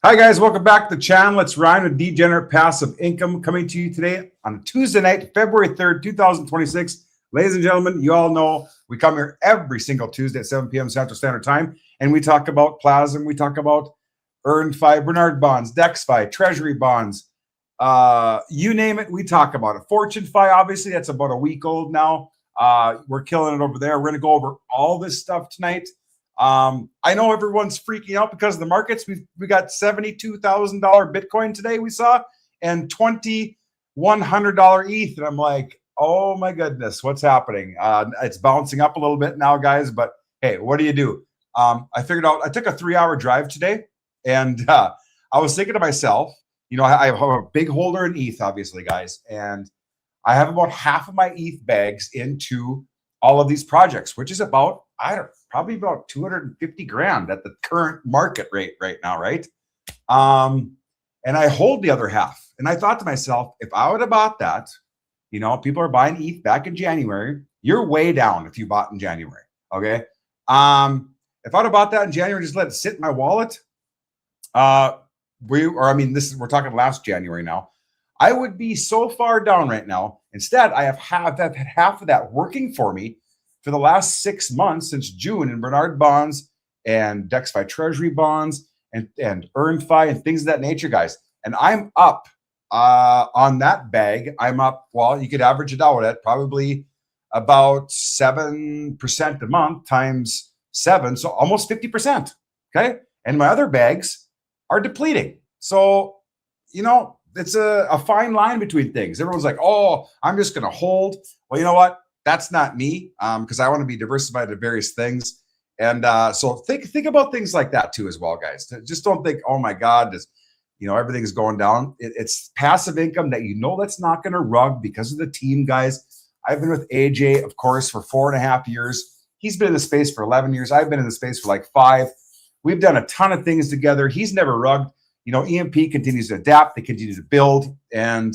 Hi guys, welcome back to the channel. It's Ryan with Degenerate Passive Income coming to you today on Tuesday night, February 3rd, 2026. Ladies and gentlemen, you all know we come here every single Tuesday at 7 p.m. Central Standard Time, and we talk about PLAZM, we talk about EarnFi, Bernard bonds, DexFi, Treasury bonds, you name it, we talk about it. FortuneFi, obviously, that's about a week old now. We're killing it over there. We're going to go over all this stuff tonight. I know everyone's freaking out because of the markets. We got $72,000 Bitcoin today we saw, and $2,100 ETH. And I'm like, oh my goodness, what's happening? It's bouncing up a little bit now, guys, but hey, what do? I figured out, I took a 3-hour drive today, and I was thinking to myself, you know, I have a big holder in ETH, obviously, guys, and I have about half of my ETH bags into all of these projects, which is about, probably about 250 grand at the current market rate right now, right? And I hold the other half. And I thought to myself, if I would have bought that, you know, people are buying ETH back in January, you're way down if you bought in January, okay? If I would have bought that in January, just let it sit in my wallet, we're talking last January now, I would be so far down right now. Instead, I've had half of that working for me for the last 6 months since June in Bernard bonds and DexFi Treasury bonds and EarnFi and things of that nature, guys. And I'm up on that bag. I'm up, well, you could average it out at probably about 7% a month times 7, so almost 50%, okay? And my other bags are depleting. So, you know, it's a fine line between things. Everyone's like, oh, I'm just going to hold. Well, you know what? That's not me, because I want to be diversified to various things. And so think about things like that too as well, guys. Just don't think, oh my God, this, you know, everything's going down. It's passive income that you know that's not going to rug because of the team, guys. I've been with AJ, of course, for 4.5 years. He's been in the space for 11 years. I've been in the space for like 5. We've done a ton of things together. He's never rugged. You know, EMP continues to adapt. They continue to build, and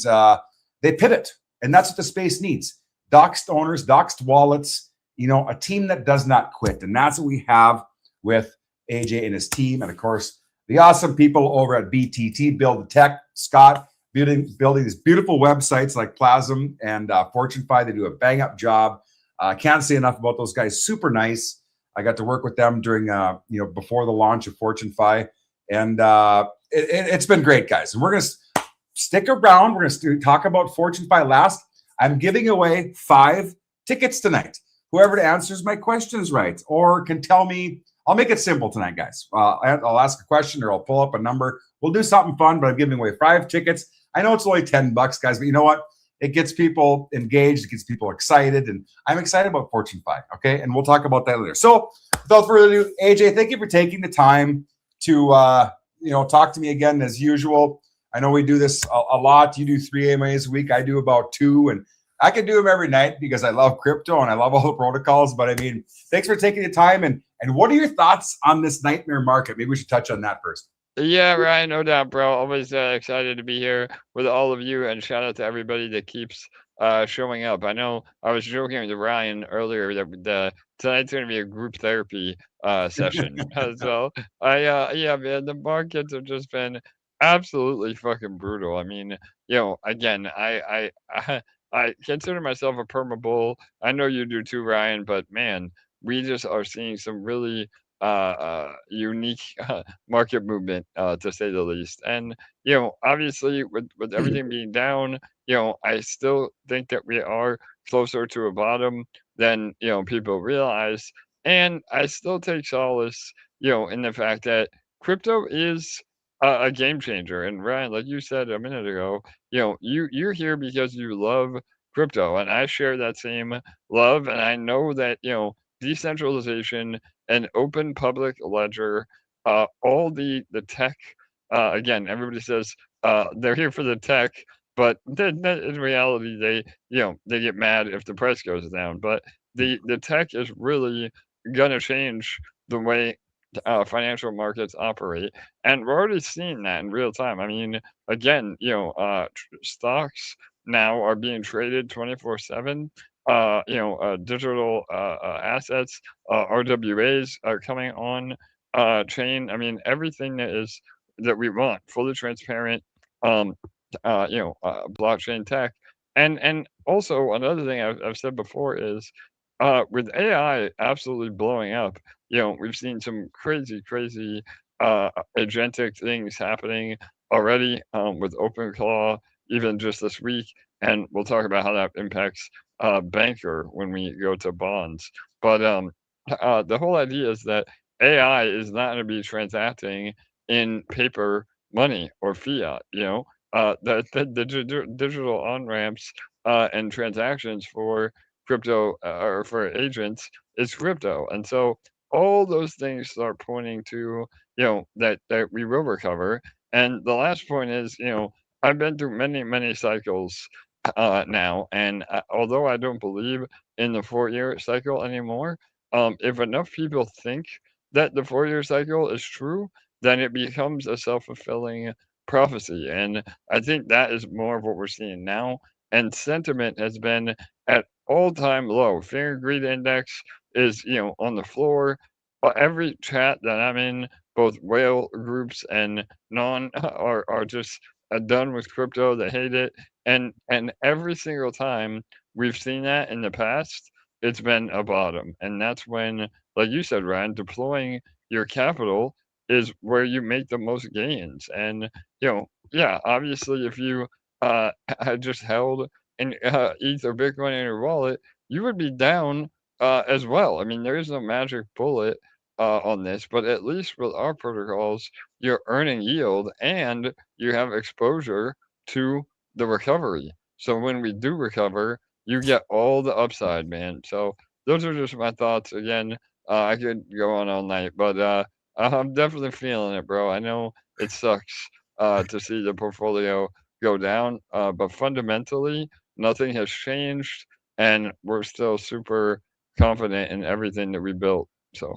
they pivot. And that's what the space needs. Doxed owners, doxed wallets, you know, a team that does not quit. And that's what we have with AJ and his team. And of course, the awesome people over at BTT, Build the Tech, Scott, building these beautiful websites like PLAZM and FortuneFi. They do a bang up job. Can't say enough about those guys. Super nice. I got to work with them during, you know, before the launch of FortuneFi. And it's been great, guys. And we're going to stick around. We're going to talk about FortuneFi last. I'm giving away 5 tickets tonight. Whoever answers my questions right or can tell me, I'll make it simple tonight, guys. I'll ask a question or I'll pull up a number. We'll do something fun, but I'm giving away 5 tickets. I know it's only $10, guys, but you know what? It gets people engaged. It gets people excited. And I'm excited about FortuneFi, okay? And we'll talk about that later. So without further ado, AJ, thank you for taking the time to, you know, talk to me again as usual. I know we do this a lot. You do 3 AMAs a week. I do about 2, and I can do them every night because I love crypto and I love all the protocols. But I mean, thanks for taking the time. And what are your thoughts on this nightmare market? Maybe we should touch on that first. Yeah, Ryan, no doubt, bro. Always excited to be here with all of you, and shout out to everybody that keeps showing up. I know I was joking with Ryan earlier that tonight's going to be a group therapy session. So yeah, man, the markets have just been absolutely fucking brutal. I mean, you know, again, I consider myself a perma bull. I know you do too, Ryan, but man, we just are seeing some really unique market movement, to say the least. And you know, obviously, with everything being down, you know, I still think that we are closer to a bottom than you know people realize. And I still take solace, you know, in the fact that crypto is a game changer. And Ryan, like you said a minute ago, you know, you're here because you love crypto, and I share that same love. And I know that you know decentralization an open public ledger, all the tech. Again, everybody says they're here for the tech, but then in reality, they you know they get mad if the price goes down. But the tech is really gonna change the way financial markets operate, and we're already seeing that in real time. I mean, again, you know, stocks now are being traded 24/7. You know, digital assets, RWAs are coming on chain. I mean, everything that is that we want, fully transparent, um, blockchain tech. And also another thing I've said before is, with AI absolutely blowing up, we've seen some crazy uh, agentic things happening already, with OpenClaw, even just this week, and we'll talk about how that impacts banker when we go to bonds. But the whole idea is that AI is not going to be transacting in paper money or fiat. The digital on ramps and transactions for crypto, or for agents, is crypto, and so all those things start pointing to, that we will recover. And the last point is, I've been through many cycles now, and although I don't believe in the 4-year cycle anymore, if enough people think that the 4-year cycle is true, then it becomes a self-fulfilling prophecy. And I think that is more of what we're seeing now. And sentiment has been at all-time low. Fear and greed index is, on the floor. Every chat that I'm in, both whale groups and non, are just done with crypto. They hate it, and every single time we've seen that in the past, it's been a bottom, and that's when, like you said, Ryan, deploying your capital is where you make the most gains. And yeah, obviously, if you had just held an ETH or Bitcoin in your wallet, you would be down as well. I mean, there is no magic bullet on this, but at least with our protocols, you're earning yield and you have exposure to the recovery. So when we do recover, you get all the upside, man. So those are just my thoughts. Again, I could go on all night, but I'm definitely feeling it, bro. I know it sucks to see the portfolio go down, but fundamentally, nothing has changed, and we're still super confident in everything that we built. So.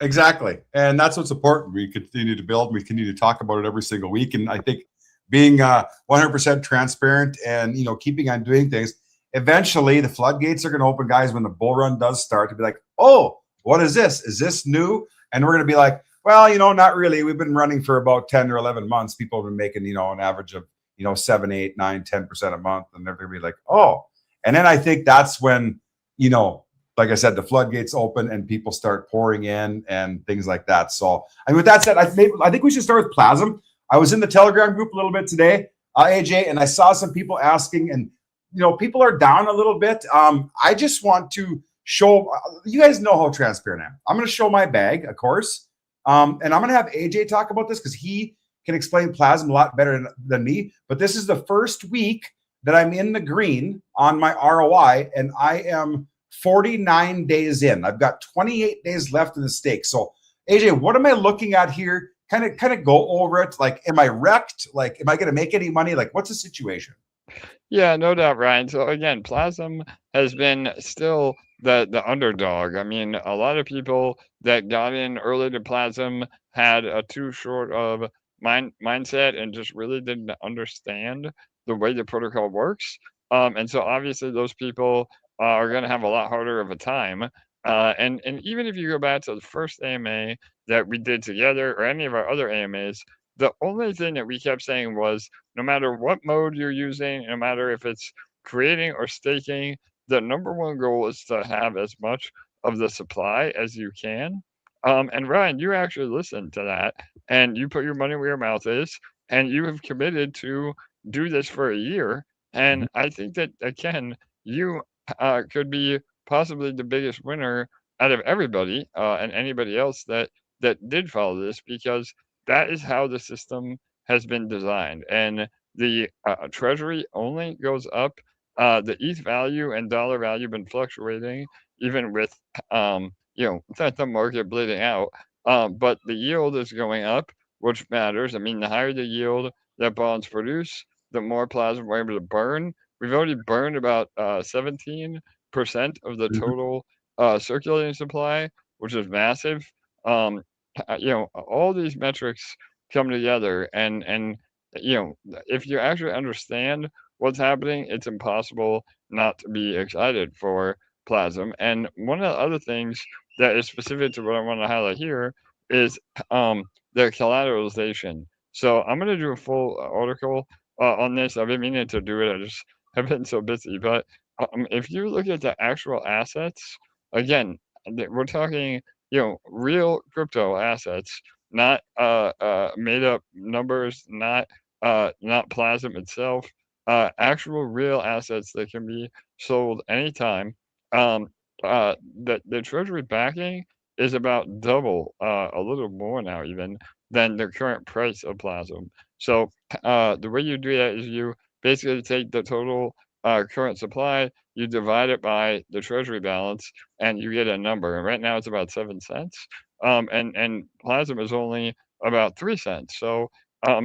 Exactly. And that's what's important. We continue to build, we continue to talk about it every single week. And I think being 100% transparent and, keeping on doing things, eventually the floodgates are going to open, guys, when the bull run does start, to be like, oh, what is this? Is this new? And we're going to be like, well, not really. We've been running for about 10 or 11 months. People have been making, an average of, 7, 8, 9, 10% a month. And they're going to be like, oh. And then I think that's when, like I said, the floodgates open and people start pouring in and things like that. So, with that said, I think we should start with PLAZM. I was in the Telegram group a little bit today, AJ, and I saw some people asking, and people are down a little bit. I just want to show you guys know how transparent I am. I'm going to show my bag, of course, and I'm going to have AJ talk about this because he can explain PLAZM a lot better than me. But this is the first week that I'm in the green on my ROI, and I am 49 days in. I've got 28 days left in the stake. So, AJ, what am I looking at here? Kind of go over it. Like, am I wrecked? Like, am I going to make any money? Like, what's the situation? Yeah, no doubt, Ryan. So again, PLAZM has been still the underdog. I mean, a lot of people that got in early to PLAZM had a too short of mindset and just really didn't understand the way the protocol works. And so obviously those people are going to have a lot harder of a time. And even if you go back to the first AMA that we did together or any of our other AMAs, the only thing that we kept saying was, no matter what mode you're using, no matter if it's creating or staking, the number one goal is to have as much of the supply as you can. And Ryan, you actually listened to that and you put your money where your mouth is, and you have committed to do this for a year. And I think that, again, you could be possibly the biggest winner out of everybody and anybody else that did follow this, because that is how the system has been designed. And the treasury only goes up. The ETH value and dollar value have been fluctuating, even with the market bleeding out. But the yield is going up, which matters. I mean, the higher the yield that bonds produce, the more plasma we're able to burn. We've already burned about 17% of the total circulating supply, which is massive. Um, all these metrics come together, and if you actually understand what's happening, it's impossible not to be excited for PLAZM. And one of the other things that is specific to what I want to highlight here is the collateralization. So I'm gonna do a full article on this. I've been meaning to do it. I just have been so busy. But if you look at the actual assets, again, we're talking, real crypto assets, not made up numbers, not PLAZM itself, actual real assets that can be sold anytime. Um, the treasury backing is about double, a little more now even than the current price of PLAZM. So the way you do that is you basically take the total current supply, you divide it by the treasury balance, and you get a number. And right now it's about 7 cents, and PLAZM is only about 3 cents. So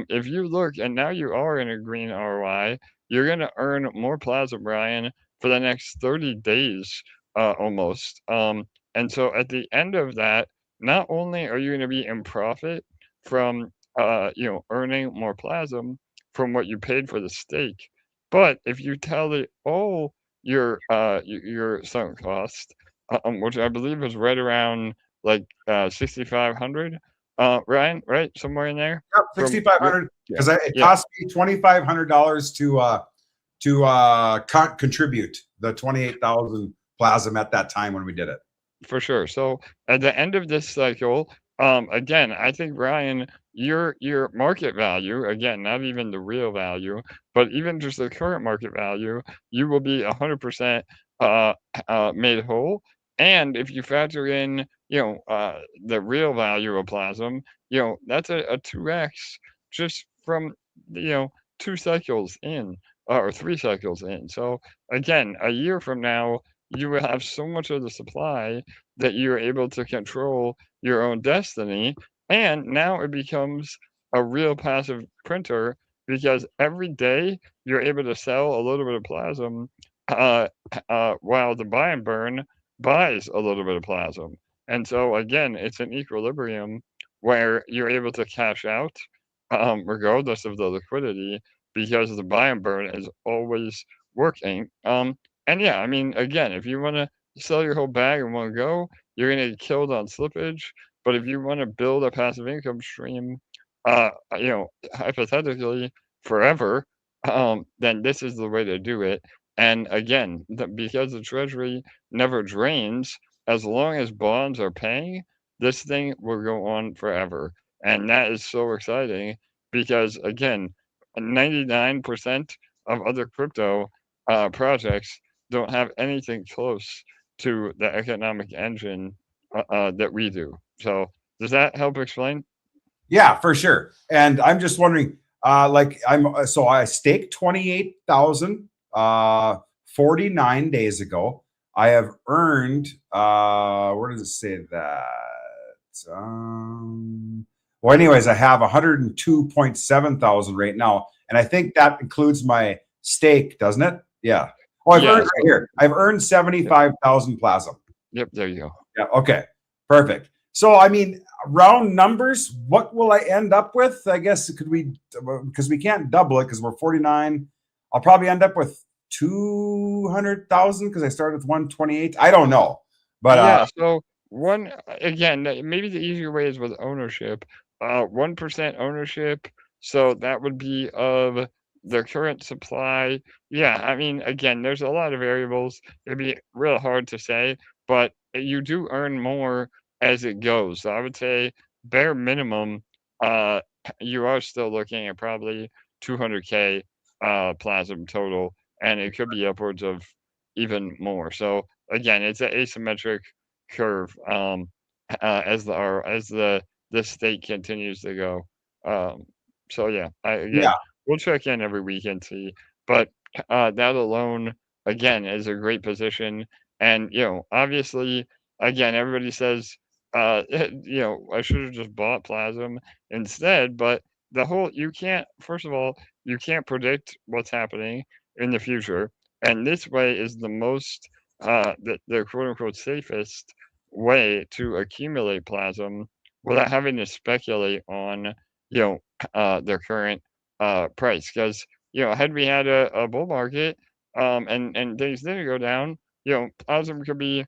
if you look, and now you are in a green ROI, you're going to earn more PLAZM, Brian, for the next 30 days almost. And so at the end of that, not only are you going to be in profit from earning more PLAZM from what you paid for the stake, but if you tally all your sunk cost, which I believe is right around like 6,500, Ryan, right somewhere in there Yep, from 6,500 yeah because it yeah cost me $2,500 to contribute the 28,000 PLAZM at that time when we did it. for sure. So at the end of this cycle, again, I think Ryan, your market value, again, not even the real value, but even just the current market value, you will be 100% uh, made whole. And if you factor in, the real value of PLAZM, that's a 2x just from, you know, 2 cycles in or 3 cycles in. So again, a year from now, you will have so much of the supply that you're able to control your own destiny. And now it becomes a real passive printer because every day you're able to sell a little bit of PLAZM uh, while the buy and burn buys a little bit of PLAZM. And so, again, it's an equilibrium where you're able to cash out regardless of the liquidity because the buy and burn is always working. And yeah, I mean, again, if you want to sell your whole bag in one go, you're gonna get killed on slippage. But if you want to build a passive income stream, hypothetically forever, then this is the way to do it. And again, because the Treasury never drains, as long as bonds are paying, this thing will go on forever. And that is so exciting because again, 99% of other crypto projects don't have anything close to the economic engine that we do. So does that help explain? Yeah, for sure. And I'm just wondering, so I staked 28,000 49 days ago. I have earned where does it say that? Well, anyways, I have 102.7 thousand right now, and I think that includes my stake, doesn't it? Yeah. Oh, I've Yeah. earned right here. I've earned 75,000 PLAZM. Yep. There you go. Yeah. Okay. Perfect. So, I mean, round numbers, what will I end up with? I guess because we can't double it because we're 49. I'll probably end up with 200,000 because I started with 128. I don't know. But Yeah. So one again, maybe the easier way is with ownership. 1% ownership. So that would be of the current supply. Yeah. I mean, again, there's a lot of variables. It'd be real hard to say, but you do earn more as it goes. So I would say bare minimum, uh, you are still looking at probably 200K PLAZM total, and it could be upwards of even more. So again, it's an asymmetric curve as the state continues to go. Um, so yeah, yeah, again, we'll check in every week and see. But that alone, again, is a great position. And obviously, again, everybody says, I should have just bought PLAZM instead. But you can't. First of all, you can't predict what's happening in the future, and this way is the most the quote unquote safest way to accumulate PLAZM without having to speculate on their current price. Because had we had a bull market and things didn't go down, PLAZM could be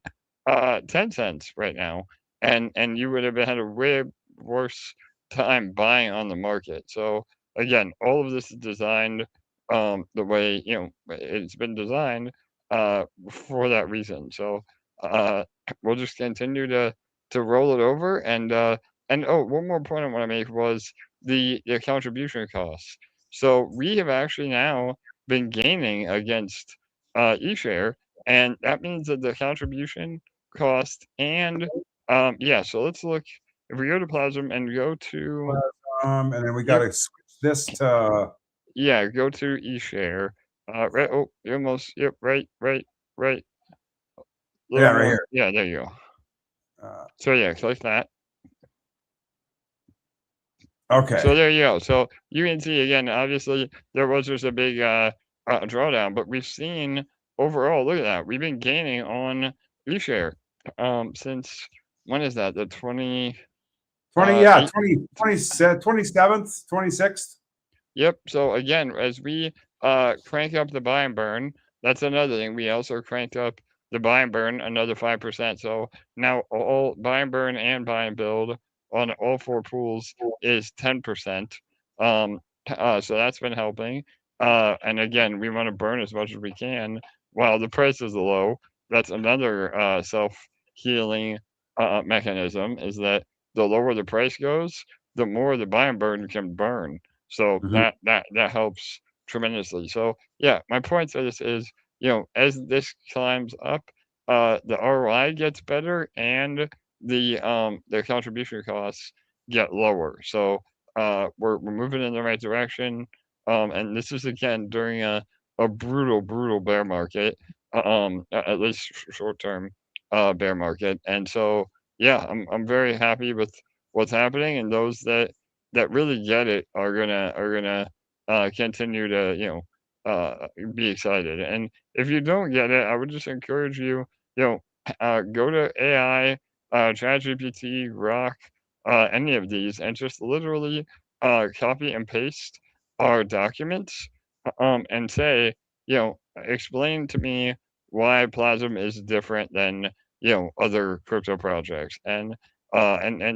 10 cents right now, and you would have had a way worse time buying on the market. So again, all of this is designed the way it's been designed for that reason. So uh, we'll just continue to roll it over. And oh, one more point I want to make was the contribution costs. So we have actually now been gaining against eShare, and that means that the contribution cost and yeah. So let's look. If we go to PLAZM and go to And then we got to switch this to. yeah, go to eShare. Right. Oh, you almost. Yep. Right. Yeah, right here. Yeah, there you go. So yeah, click that. Okay. So there you go. So you can see again, obviously there was just a big drawdown, but we've seen overall, look at that. We've been gaining on eShare since when is that? The 20 27th, 26th. Yep. So again, as we crank up the buy and burn, that's another thing. We also cranked up the buy and burn another 5%. So now all buy and burn and buy and build on all 4 pools is 10%. So that's been helping. And again, we want to burn as much as we can while the price is low. That's another self-healing mechanism, is that the lower the price goes, the more the buy and burn can burn. So that helps tremendously. So yeah, my point to this is, as this climbs up, the ROI gets better and the contribution costs get lower. So we're moving in the right direction. And this is again during a brutal bear market, at least short term bear market. And so yeah, I'm very happy with what's happening, and those that really get it are gonna continue to be excited. And if you don't get it, I would just encourage you, go to AI, ChatGPT, Rock, any of these, and just literally copy and paste our documents, and say, explain to me why PLAZM is different than other crypto projects, and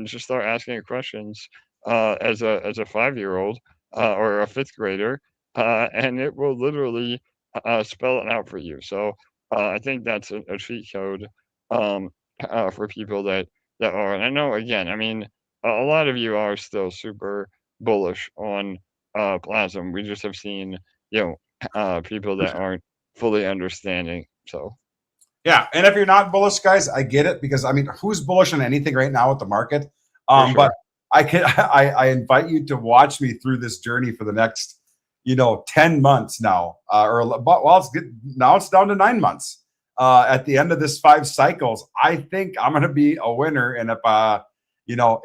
just start asking questions as a 5-year-old or a 5th grader, and it will literally spell it out for you. So I think that's a cheat code um, for people that are. And I know, again, I mean, a lot of you are still super bullish on PLAZM. We just have seen people that aren't fully understanding. So. Yeah, and if you're not bullish, guys, I get it, because I mean, who's bullish on anything right now with the market? Sure. But I invite you to watch me through this journey for the next 10 months now, now it's down to 9 months. At the end of this 5 cycles, I think I'm going to be a winner, and if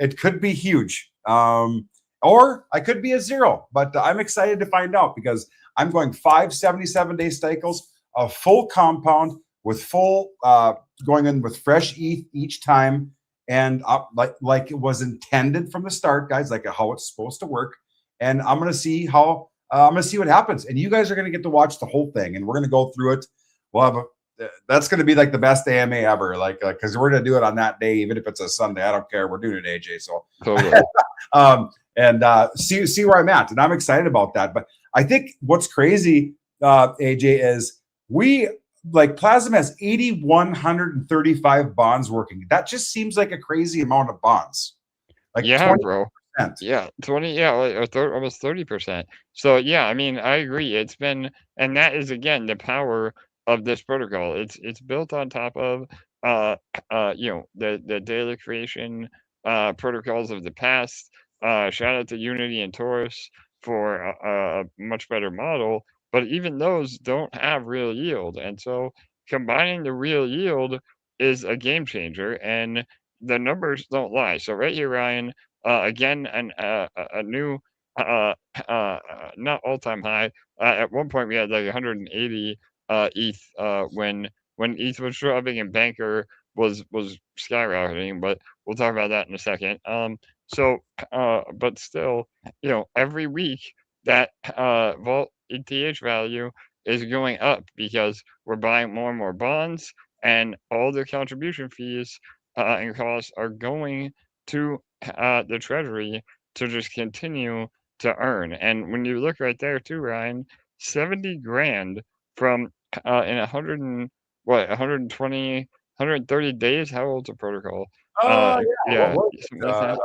it could be huge, or I could be a 0, but I'm excited to find out, because I'm going 5 77-day cycles, a full compound with full going in with fresh ETH each time, and like it was intended from the start, guys, like how it's supposed to work. And I'm gonna see what happens, and you guys are gonna get to watch the whole thing, and we're gonna go through it. We'll have that's gonna be like the best AMA ever, like because we're gonna do it on that day, even if it's a Sunday. I don't care. We're doing it, AJ. So Totally. see where I'm at, and I'm excited about that. But I think what's crazy, AJ, is PLAZM has 8,135 bonds working. That just seems like a crazy amount of bonds. Like, yeah, 20%. bro. Yeah, 20. Yeah, almost 30%. So yeah, I mean, I agree. It's been, and that is again the power of this protocol. It's built on top of the daily creation protocols of the past. Shout out to Unity and Taurus for a much better model, but even those don't have real yield. And so combining the real yield is a game changer, and the numbers don't lie. So right here, Ryan, again, a new, not all-time high. At one point, we had like 180 ETH when ETH was dropping and Banker was skyrocketing. But we'll talk about that in a second. But still, every week that Vault ETH value is going up because we're buying more and more bonds, and all the contribution fees and costs are going to the treasury to just continue to earn. And when you look right there too, Ryan, 70 grand from in 100 and what 120, 130 days. How old's the protocol? Yeah. What Yeah, was it? something like that.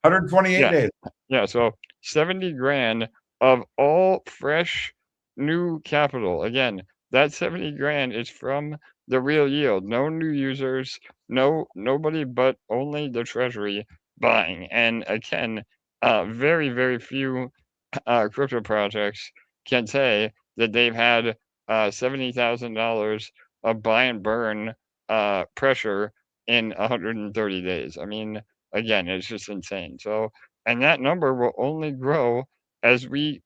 128 Yeah, days. yeah. So 70 grand of all fresh new capital. Again, that 70 grand is from the real yield. No new users, nobody but only the treasury buying. And again, very, very few crypto projects can say that they've had $70,000 of buy and burn pressure in 130 days. I mean, again, it's just insane. So, and that number will only grow as we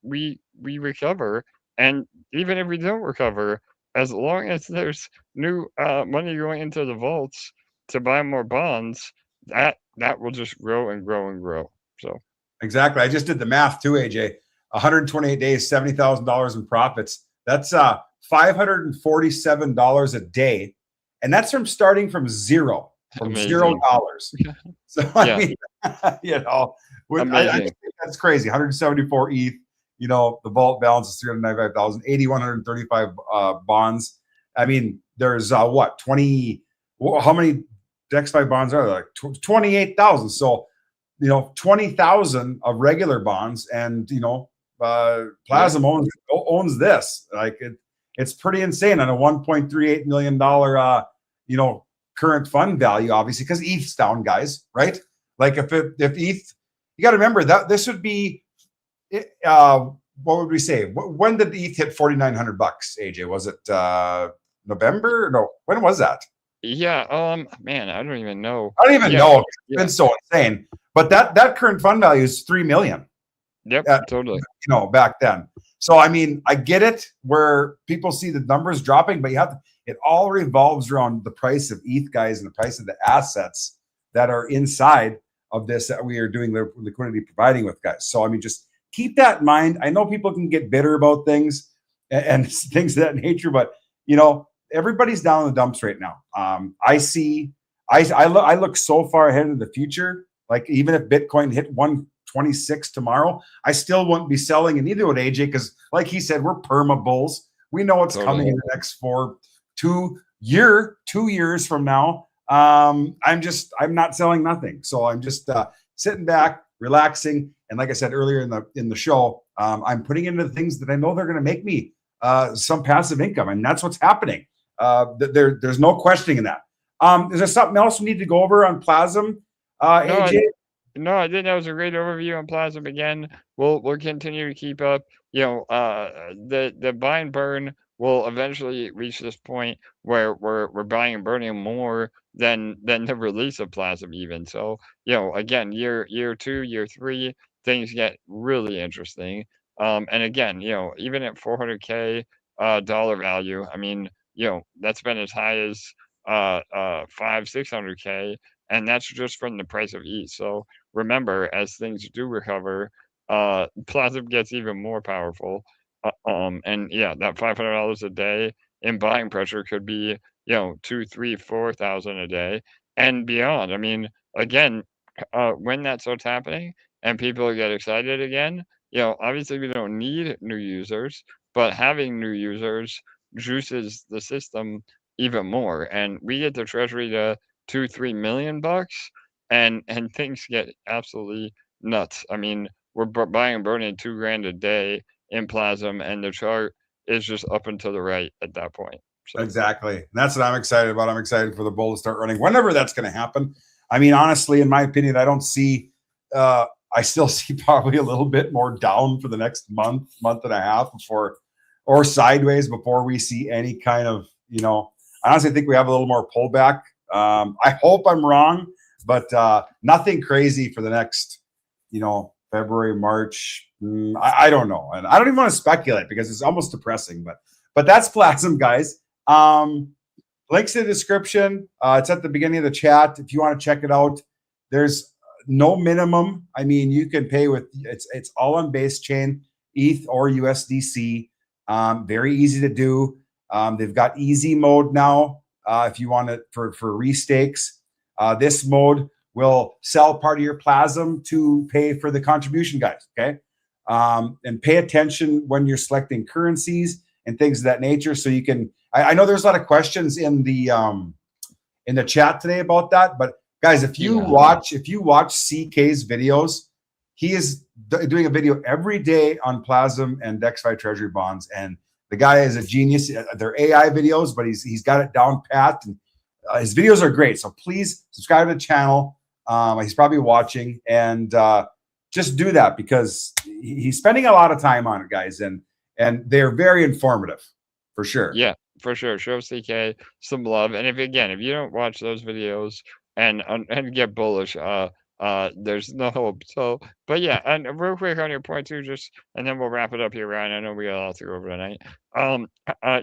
recover. And even if we don't recover, as long as there's new money going into the vaults to buy more bonds, that will just grow and grow and grow. So. Exactly. I just did the math too, AJ. 128 days, $70,000 in profits. That's $547 a day. And that's from starting from zero, from Amazing. $0. So, Yeah. I mean, you know, I Amazing. think that's crazy. 174 ETH, you know, the vault balance is 395,000, 8,135 bonds. I mean, there's what, 20, how many DexFi bonds are there? Like 28,000. So, you know, 20,000 of regular bonds, and you know, PLAZM owns this. Like it's pretty insane on a $1.38 million you know, current fund value, obviously, because ETH's down, guys, right? Like if ETH, you got to remember that this would be what would we say? When did ETH hit $4,900? AJ, was it November? No, when was that? Yeah, man, I don't even know. I don't even know. It's Yeah. been so insane. But that current fund value is $3 million. Yep, totally. You know, back then. So I mean, I get it where people see the numbers dropping, but you have to, it all revolves around the price of ETH, guys, and the price of the assets that are inside of this that we are doing the liquidity providing with, guys. So I mean, just keep that in mind. I know people can get bitter about things and things of that nature, but you know, everybody's down in the dumps right now. I look so far ahead in the future. Like even if Bitcoin hit 126 tomorrow, I still wouldn't be selling, and neither would AJ, because like he said, we're perma bulls. We know what's coming in the next 2 years from now. I'm not selling nothing. So I'm just sitting back, relaxing, and like I said earlier in the show, I'm putting into the things that I know they're going to make me some passive income, and that's what's happening. There's no questioning in that. Is there something else we need to go over on PLAZM, AJ? No, I think that was a great overview on PLAZM. Again, we'll continue to keep up. You know, the buy and burn will eventually reach this point where we're buying and burning more than the release of PLAZM even. So, you know, again, year 2, year 3, things get really interesting. And again, you know, even at 400K dollar value, I mean, you know, that's been as high as 500-600K, and that's just from the price of ETH. So remember, as things do recover, PLAZM gets even more powerful. And yeah, that $500 a day in buying pressure could be, you know, 2, 3, 4,000 a day and beyond. I mean, again, when that starts happening and people get excited again, you know, obviously we don't need new users, but having new users juices the system even more, and we get the treasury to $2-3 million bucks, and things get absolutely nuts. I mean, we're buying and burning $2,000 a day in PLAZM, and the chart is just up and to the right at that point. So. Exactly. And that's what I'm excited about. I'm excited for the bull to start running whenever that's going to happen. I mean, honestly, in my opinion, I don't see, I still see probably a little bit more down for the next month and a half or sideways before we see any kind of, you know, I honestly think we have a little more pullback. I hope I'm wrong, but nothing crazy for the next, you know, February, March. I don't know. And I don't even want to speculate because it's almost depressing, but that's PLAZM, guys. Links in the description. It's at the beginning of the chat. If you want to check it out, there's no minimum. I mean, you can pay with, it's all on base chain, ETH or USDC. Very easy to do. They've got easy mode now. If you want it for restakes, this mode will sell part of your PLAZM to pay for the contribution, guys. Okay. And pay attention when you're selecting currencies and things of that nature. So you can, I know there's a lot of questions in the chat today about that, but guys, if you watch CK's videos, he is doing a video every day on PLAZM and DexFi treasury bonds. And the guy is a genius. They're AI videos, but he's got it down pat, and his videos are great. So please subscribe to the channel. He's probably watching, and just do that because he's spending a lot of time on it, guys, and they're very informative for sure. Yeah, for sure. Show CK some love. And if you don't watch those videos and get bullish, there's no hope. So, but yeah, and real quick on your point too, and then we'll wrap it up here, Ryan. I know we got a lot to go over tonight.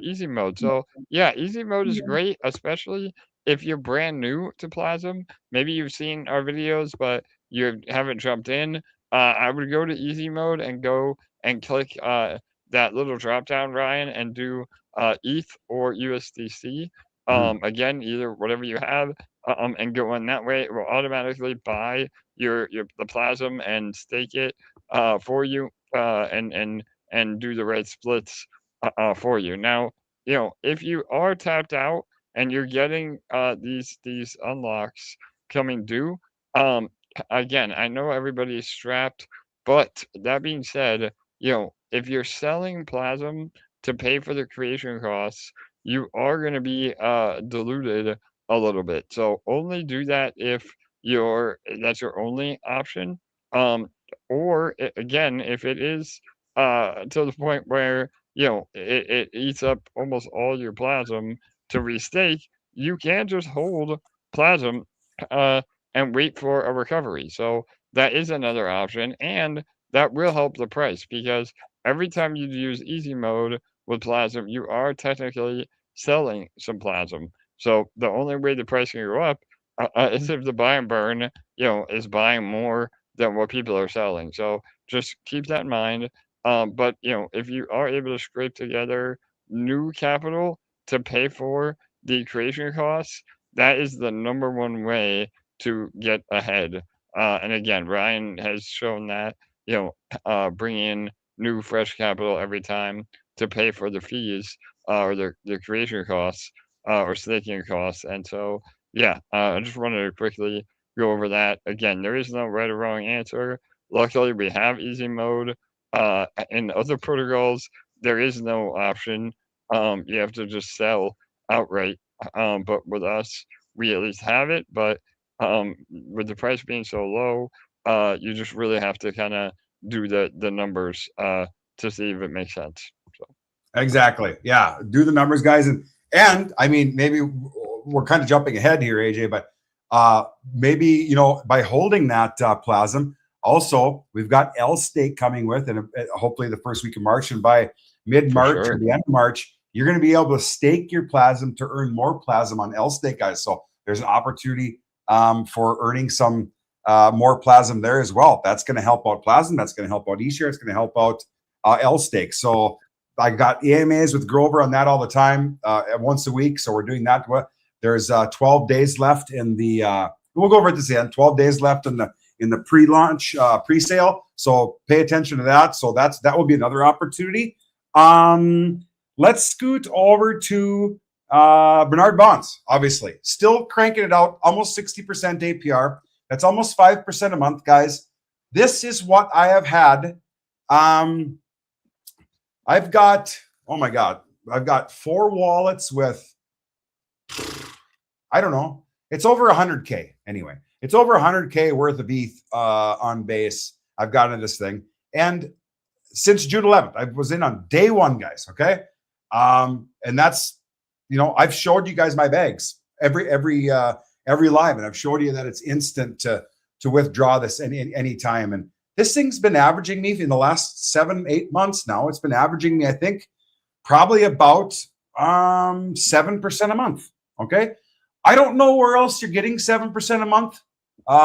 Easy mode. So yeah, easy mode is great, especially if you're brand new to PLAZM. Maybe you've seen our videos, but you haven't jumped in. I would go to easy mode and go and click that little drop down, Ryan, and do ETH or USDC. Again, either whatever you have, and go in that way. It will automatically buy the PLAZM and stake it for you, and do the right splits for you. Now, if you are tapped out and you're getting these unlocks coming due, again, I know everybody is strapped, but that being said, if you're selling PLAZM to pay for the creation costs, you are going to be diluted a little bit. So only do that if that's your only option. Or again, if it is to the point where it eats up almost all your PLAZM to restake, you can just hold PLAZM and wait for a recovery. So that is another option, and that will help the price because every time you use easy mode with PLAZM, you are technically selling some PLAZM. So the only way the price can go up is if the buy and burn, is buying more than what people are selling. So just keep that in mind. But if you are able to scrape together new capital to pay for the creation costs, that is the number one way to get ahead. And again, Ryan has shown that, bring in new fresh capital every time to pay for the fees or the creation costs or staking costs. And so, yeah, I just wanted to quickly go over that. Again, there is no right or wrong answer. Luckily, we have easy mode. In other protocols, there is no option. You have to just sell outright. But with us, we at least have it. But with the price being so low, you just really have to kind of do the numbers to see if it makes sense. So. Exactly. Yeah. Do the numbers, guys. And I mean, maybe we're kind of jumping ahead here, AJ, but maybe, by holding that PLAZM, also, we've got L stake coming with, and hopefully the first week of March, and by mid-March or the end of March, you're going to be able to stake your PLAZM to earn more PLAZM on L stake, guys. So there's an opportunity for earning some more PLAZM there as well. That's going to help out PLAZM. That's going to help out eShare. It's going to help out L stake. So I got EMAs with Grover on that all the time, once a week. So we're doing that. There's 12 days left in the. We'll go over it this end. 12 days left in the pre-launch pre-sale. So pay attention to that. So that will be another opportunity. Let's scoot over to Bernard Bonds. Obviously, still cranking it out. Almost 60% APR. That's almost 5% a month, guys. This is what I have had. I've got, oh my God, I've got 4 wallets with, I don't know, it's over 100K anyway. It's over 100K worth of ETH on base. I've got into this thing. And since June 11th, I was in on day one, guys, okay? And that's, I've showed you guys my bags every live, and I've showed you that it's instant to withdraw this any time. And this thing's been averaging me in the last 7-8 months now. It's been averaging me, I think, probably about 7% a month. Okay. I don't know where else you're getting 7% a month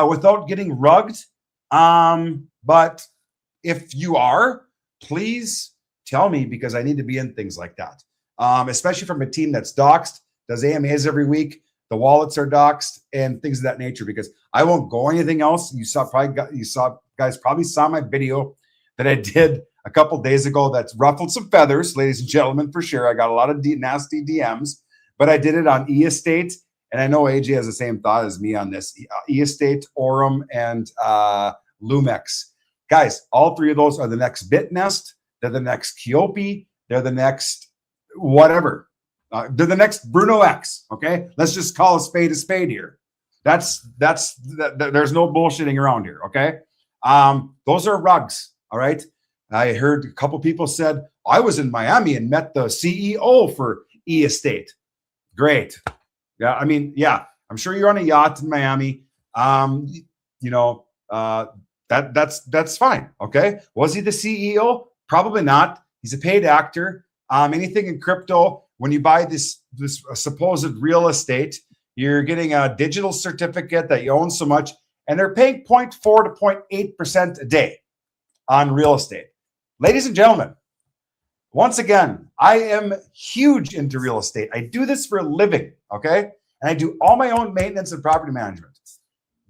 without getting rugged. But if you are, please tell me, because I need to be in things like that. Especially from a team that's doxed, does AMAs every week. the wallets are doxed, and things of that nature, because I won't go anything else. Guys probably saw my video that I did a couple days ago that's ruffled some feathers, ladies and gentlemen, for sure. I got a lot of nasty DMs, but I did it on e-estate, and I know AJ has the same thought as me on this. E-estate, Aurum, and Loom-X. Guys, all three of those are the next Bitnest. They're the next Kiopi. They're the next whatever. They're the next Bruno X. Okay, let's just call a spade here. There's no bullshitting around here. Okay, those are rugs. All right. I heard a couple people said I was in Miami and met the CEO for e-estate. Great. Yeah, I mean, yeah, I'm sure you're on a yacht in Miami. That's fine. Okay. Was he the CEO? Probably not. He's a paid actor. Anything in crypto, when you buy this supposed real estate, you're getting a digital certificate that you own so much, and they're paying 0.4 to 0.8% a day on real estate. Ladies and gentlemen, once again, I am huge into real estate. I do this for a living, okay? And I do all my own maintenance and property management.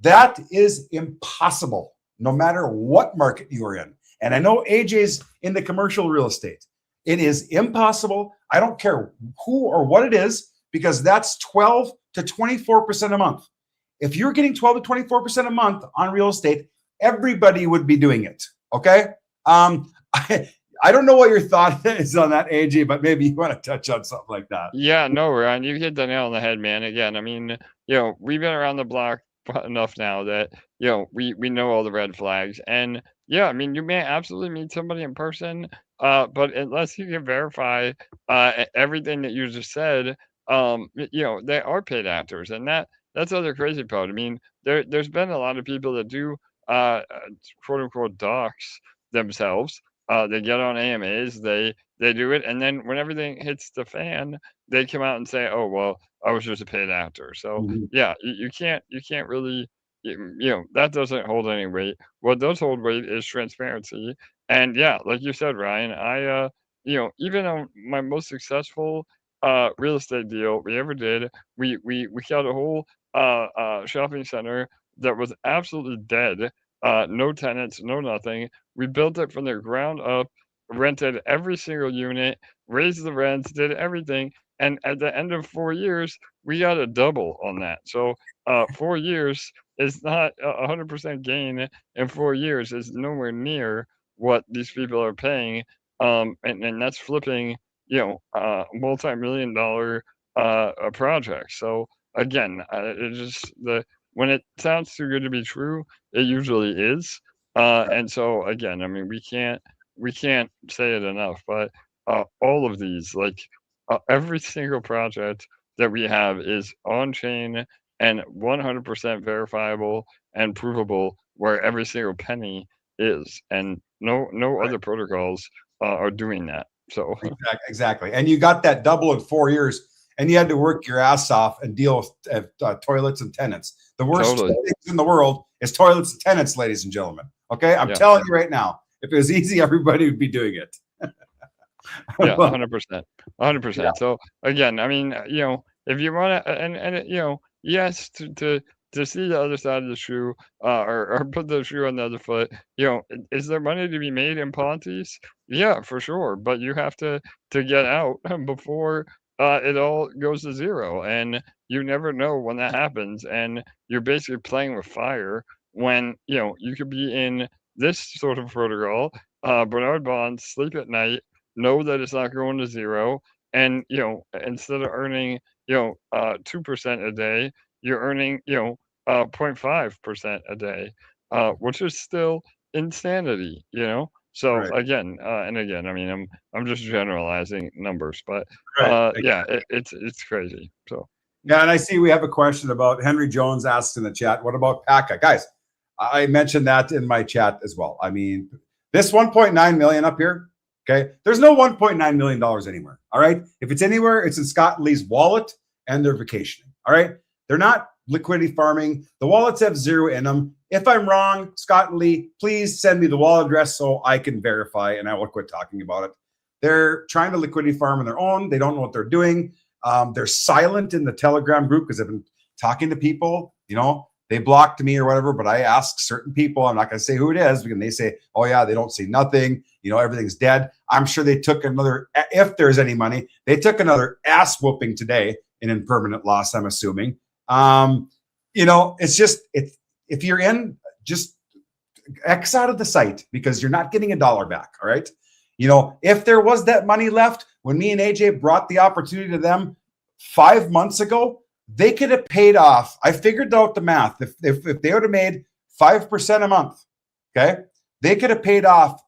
That is impossible, no matter what market you are in. And I know AJ's in the commercial real estate. It is impossible. I don't care who or what it is, because that's 12 to 24% a month. If you're getting 12 to 24% a month on real estate, everybody would be doing it, okay? I don't know what your thought is on that, AJ, but maybe you want to touch on something like that. Yeah, no, Ryan, you hit the nail on the head, man. Again, I mean, we've been around the block enough now that, we know all the red flags. And yeah, I mean, you may absolutely meet somebody in person, but unless you can verify everything that you just said, they are paid actors. And that's the other crazy part. I mean, there's been a lot of people that do quote unquote dox themselves. They get on AMAs, they do it, and then when everything hits the fan, they come out and say, "Oh, well, I was just a paid actor." So yeah, you can't really, that doesn't hold any weight. What does hold weight is transparency. And yeah, like you said, Ryan, I even on my most successful real estate deal we ever did, we got a whole shopping center that was absolutely dead. No tenants, no nothing. We built it from the ground up, rented every single unit, raised the rents, did everything. And at the end of 4 years, we got a double on that. So 4 years is not 100% gain in 4 years is nowhere near what these people are paying. And that's flipping, multi-million dollar project. So again, it just when it sounds too good to be true, it usually is. And so again, I mean, we can't say it enough, but all of these, like every single project that we have is on chain and 100% verifiable and provable where every single penny is, and no Right. other protocols are doing that. So Exactly. And you got that double in 4 years, and you had to work your ass off and deal with toilets and tenants. The worst totally, things in the world is toilets and tenants, ladies and gentlemen. Okay, I'm yeah. telling you right now, if it was easy, everybody would be doing it. Yeah, Well, 100%, yeah, 100%. So again, I mean, if you want to, and yes, to see the other side of the shoe, or put the shoe on the other foot, is there money to be made in Ponzi's? Yeah, for sure. But you have to get out before it all goes to zero, and you never know when that happens, and you're basically playing with fire when you could be in this sort of protocol. Bernard Bonds, sleep at night, know that it's not going to zero, and instead of earning 2% a day, you're earning 0.5% a day, which is still insanity. So right, again, and again, I mean, I'm just generalizing numbers, but right. yeah, it's crazy. So Yeah, and I see we have a question about Henry Jones asks in the chat, what about PACA? Guys, I mentioned that in my chat as well. I mean, this 1.9 million up here, okay? There's no 1.9 million dollars anywhere, all right? If it's anywhere, it's in Scott and Lee's wallet and they're vacationing, all right? They're not liquidity farming. The wallets have zero in them. If I'm wrong, Scott and Lee, please send me the wallet address so I can verify and I will quit talking about it. They're trying to liquidity farm on their own. They don't know what they're doing. They're silent in the Telegram group because I've been talking to people, they blocked me or whatever, but I asked certain people, I'm not going to say who it is, because they say, oh yeah, they don't see nothing, everything's dead. I'm sure they took another, if there's any money, they took another ass whooping today in impermanent loss, I'm assuming. It's just, if you're in, just X out of the site, because you're not getting $1 back. All right. If there was that money left, when me and AJ brought the opportunity to them 5 months ago, they could have paid off. I figured out the math. If they would have made 5% a month, okay, they could have paid off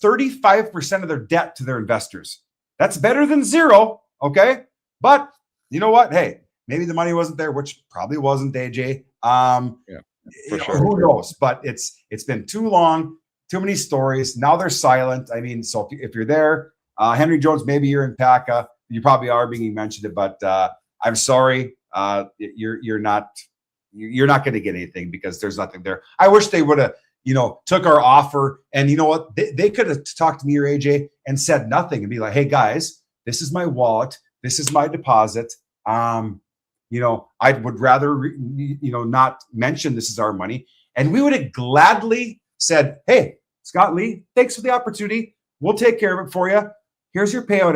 35% of their debt to their investors. That's better than zero, okay? But you know what? Hey, maybe the money wasn't there, which probably wasn't, AJ. Sure. Who knows? But it's been too long, too many stories. Now they're silent. I mean, so if you're there, Henry Jones, maybe you're in PACA. You probably are being mentioned it, but I'm sorry. You're not going to get anything because there's nothing there. I wish they would have, took our offer, and you know what? They could have talked to me or AJ and said nothing and be like, hey guys, this is my wallet. This is my deposit. I would rather, not mention this is our money. And we would have gladly said, hey, Scott Lee, thanks for the opportunity. We'll take care of it for you. Here's your payout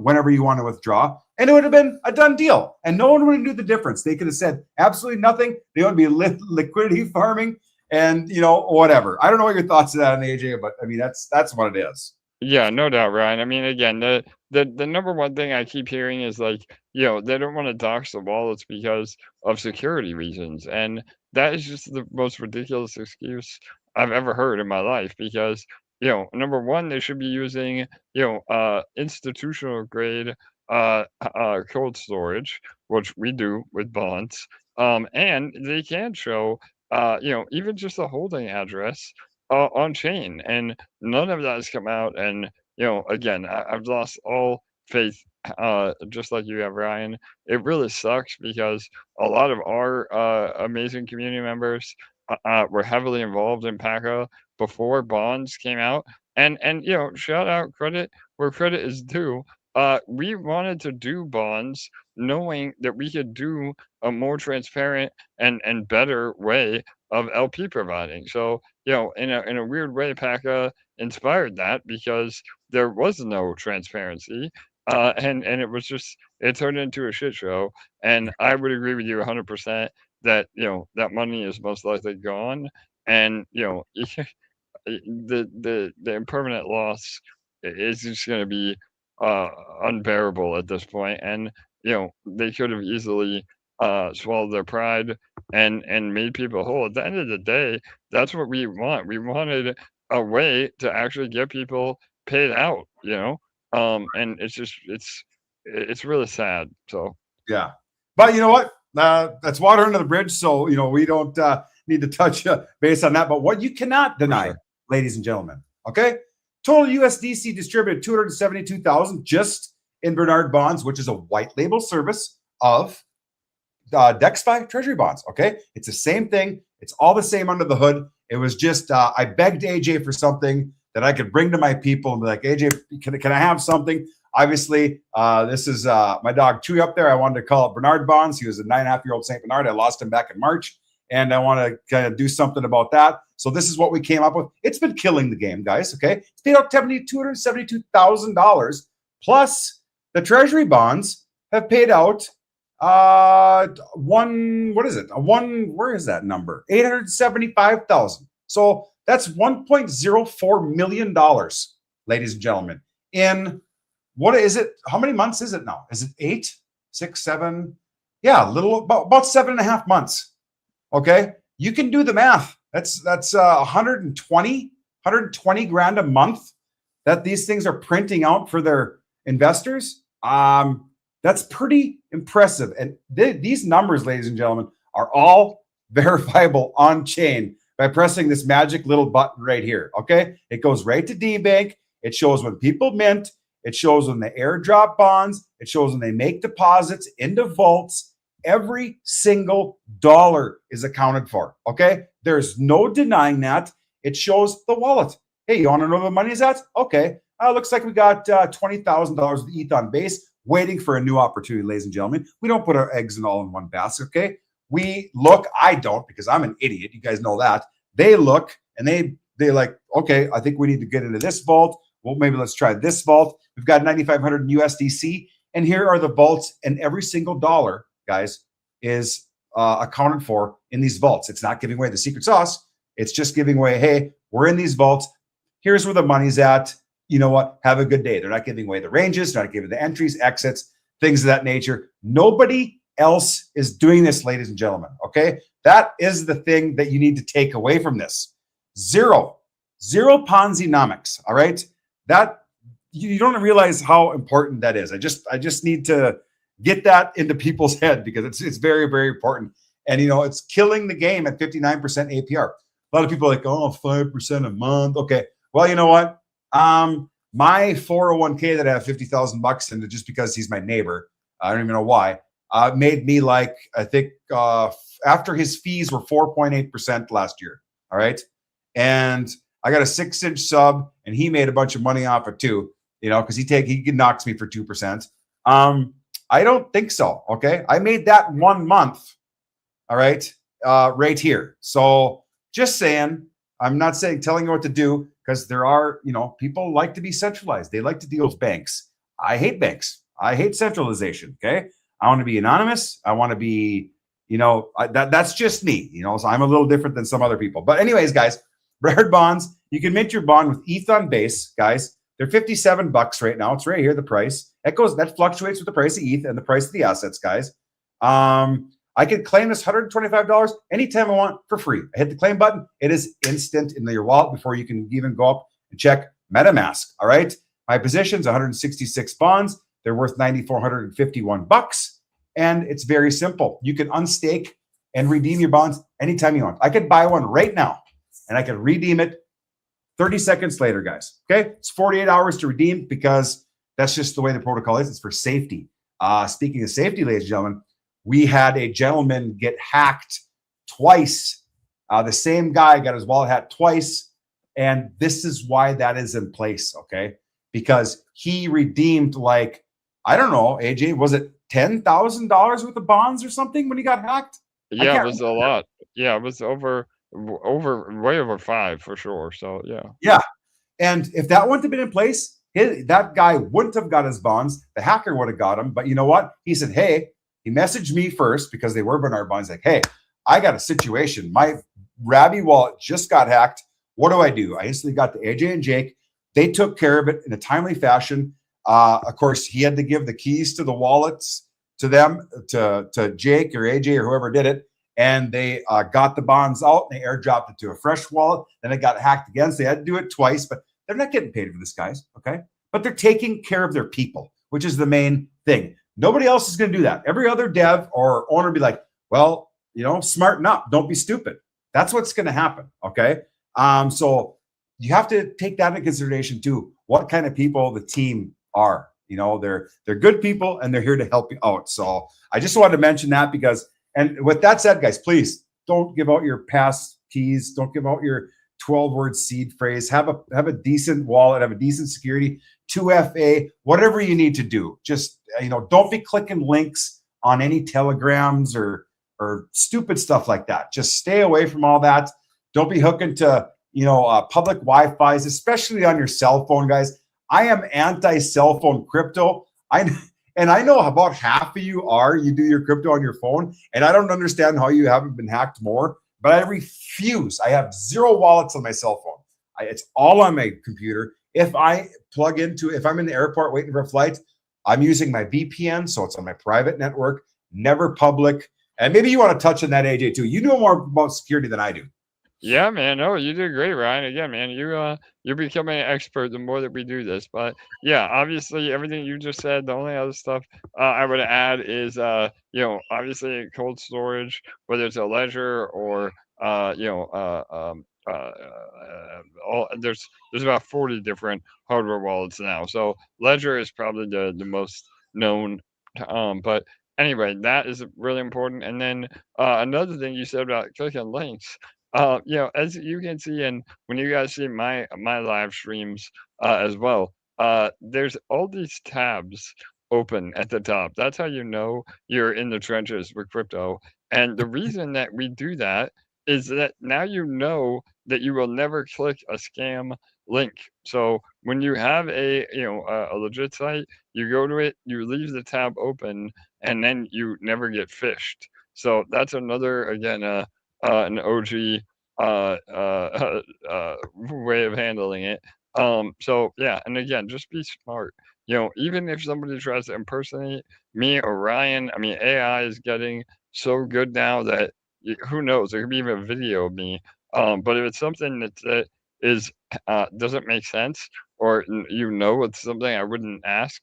whenever you want to withdraw. And it would have been a done deal. And no one would have knew the difference. They could have said absolutely nothing. They would be liquidity farming and, whatever. I don't know what your thoughts on that, AJ, but I mean, that's what it is. Yeah, no doubt, Ryan. I mean, again, the number one thing I keep hearing is like, they don't want to dox the wallets because of security reasons. And that is just the most ridiculous excuse I've ever heard in my life, because number one, they should be using, institutional grade cold storage, which we do with bonds. And they can show, even just a holding address on chain. And none of that has come out. And, again, I've lost all faith, just like you have, Ryan. It really sucks because a lot of our amazing community members were heavily involved in PACA before bonds came out. And shout out, credit where credit is due. We wanted to do bonds knowing that we could do a more transparent and better way of LP providing. So, in a weird way, PACA inspired that because there was no transparency. And it turned into a shit show. And I would agree with you 100% that, that money is most likely gone. And, the impermanent loss is just going to be unbearable at this point. And they could have easily swallowed their pride and made people whole. At the end of the day, that's what we want. We wanted a way to actually get people paid out, and it's really sad. So yeah, but you know what, that's water under the bridge, so we don't need to touch base on that. But what you cannot deny, ladies and gentlemen, okay, total USDC distributed 272,000 just in Bernard bonds, which is a white label service of DexFi treasury bonds. Okay, it's the same thing. It's all the same under the hood. It was just I begged AJ for something that I could bring to my people and be like, AJ, can I have something? Obviously, this is my dog Chewy up there. I wanted to call it Bernard bonds. He was a 9.5-year-old Saint Bernard. I lost him back in March, and I want to kind of do something about that. So this is what we came up with. It's been killing the game, guys. Okay, it's paid out $272,000 plus the treasury bonds have paid out where is that number? 875,000. So that's $1.04 million, ladies and gentlemen. In what is it? How many months is it now? Is it 8, 6, 7? Yeah, about 7.5 months. Okay, you can do the math. That's 120 grand a month that these things are printing out for their investors. That's pretty impressive. And these numbers, ladies and gentlemen, are all verifiable on chain by pressing this magic little button right here. Okay, it goes right to DBank. It shows when people mint. It shows when they airdrop bonds. It shows when they make deposits into vaults. Every single dollar is accounted for. Okay, there's no denying that. It shows the wallet. Hey, you want to know where the money is at? Okay, looks like we got $20,000 of ETH on base. waiting for a new opportunity, ladies and gentlemen. We don't put our eggs all in one basket, okay? We look, I don't, because I'm an idiot. You guys know that. They look and they're like, okay, I think we need to get into this vault. Well, maybe let's try this vault. We've got 9,500 USDC, and here are the vaults, and every single dollar, guys, is accounted for in these vaults. It's not giving away the secret sauce. It's just giving away, hey, we're in these vaults. Here's where the money's at. You know what? Have a good day. They're not giving away the ranges, not giving the entries, exits, things of that nature. Nobody else is doing this, ladies and gentlemen. Okay. That is the thing that you need to take away from this. Zero Ponzi-nomics. All right. That you don't realize how important that is. I just need to get that into people's head because it's very, very important. And it's killing the game at 59% APR. A lot of people are like, oh, 5% a month. Okay. Well, you know what? My 401k that I have $50,000 in, just because he's my neighbor, I don't even know why, made me like, I think after his fees were 4.8% last year. All right. And I got a 6-inch sub and he made a bunch of money off it too, because he knocks me for 2%. I don't think so. Okay. I made that 1 month. All right. Right here. So just saying, I'm not telling you what to do, because there are, people like to be centralized. They like to deal with banks. I hate banks. I hate centralization. Okay. I want to be anonymous. I want to be, that's just me, so I'm a little different than some other people. But anyways, guys, Bernard bonds, you can mint your bond with ETH on base, guys. They're $57 right now. It's right here, the price. That fluctuates with the price of ETH and the price of the assets, guys. I can claim this $125 anytime I want for free. I hit the claim button. It is instant in your wallet before you can even go up and check MetaMask. All right. My position's 166 bonds. They're worth $9,451. And it's very simple. You can unstake and redeem your bonds anytime you want. I could buy one right now and I can redeem it 30 seconds later, guys. Okay. It's 48 hours to redeem because that's just the way the protocol is. It's for safety. Speaking of safety, ladies and gentlemen, we had a gentleman get hacked twice. The same guy got his wallet hacked twice. And this is why that is in place, okay? Because he redeemed I don't know, AJ, was it $10,000 worth of bonds or something when he got hacked? Yeah, it was a lot. Yeah, it was way over 5 for sure. So yeah. Yeah. And if that wouldn't have been in place, that guy wouldn't have got his bonds. The hacker would have got him. But you know what? He said, hey, he messaged me first because they were Bernard bonds. Like, hey, I got a situation. My Rabby wallet just got hacked. What do? I instantly got to AJ and Jake. They took care of it in a timely fashion. Of course, he had to give the keys to the wallets to them, to Jake or AJ or whoever did it. And they got the bonds out and they airdropped it to a fresh wallet. Then it got hacked again. So they had to do it twice, but they're not getting paid for this, guys. Okay. But they're taking care of their people, which is the main thing. Nobody else is going to do that. Every other dev or owner be like, well, smarten up. Don't be stupid. That's what's going to happen. Okay. So you have to take that into consideration too. What kind of people the team are. They're good people and they're here to help you out. So I just wanted to mention that because, and with that said, guys, please don't give out your pass keys. Don't give out your 12-word seed phrase. Have a decent wallet, have a decent security, 2FA, whatever you need to do. Just, don't be clicking links on any telegrams or stupid stuff like that. Just stay away from all that. Don't be hooking to, public Wi-Fis, especially on your cell phone, guys. I am anti-cell phone crypto. I know about half of you do your crypto on your phone, and I don't understand how you haven't been hacked more, but I refuse. I have 0 wallets on my cell phone. It's all on my computer. If I'm in the airport waiting for a flight, I'm using my VPN, so it's on my private network, never public. And maybe you want to touch on that, AJ, too. You know more about security than I do. Yeah, man. No, you did great, Ryan. Again, man, you're becoming an expert the more that we do this. But yeah, obviously everything you just said. The only other stuff I would add is obviously cold storage, whether it's a Ledger or there's about 40 different hardware wallets now. So Ledger is probably the most known. But anyway, that is really important. And then another thing you said about clicking links. As you can see, and when you guys see my live streams as well, there's all these tabs open at the top. That's how you know you're in the trenches with crypto. And the reason that we do that is that now you know that you will never click a scam link. So when you have a legit site, you go to it, you leave the tab open, and then you never get phished. So that's another again an OG way of handling it. So yeah, and again, just be smart. Even if somebody tries to impersonate me or Ryan, I mean, AI is getting so good now that who knows? There could be even a video of me. But if it's something that is doesn't make sense, or it's something I wouldn't ask,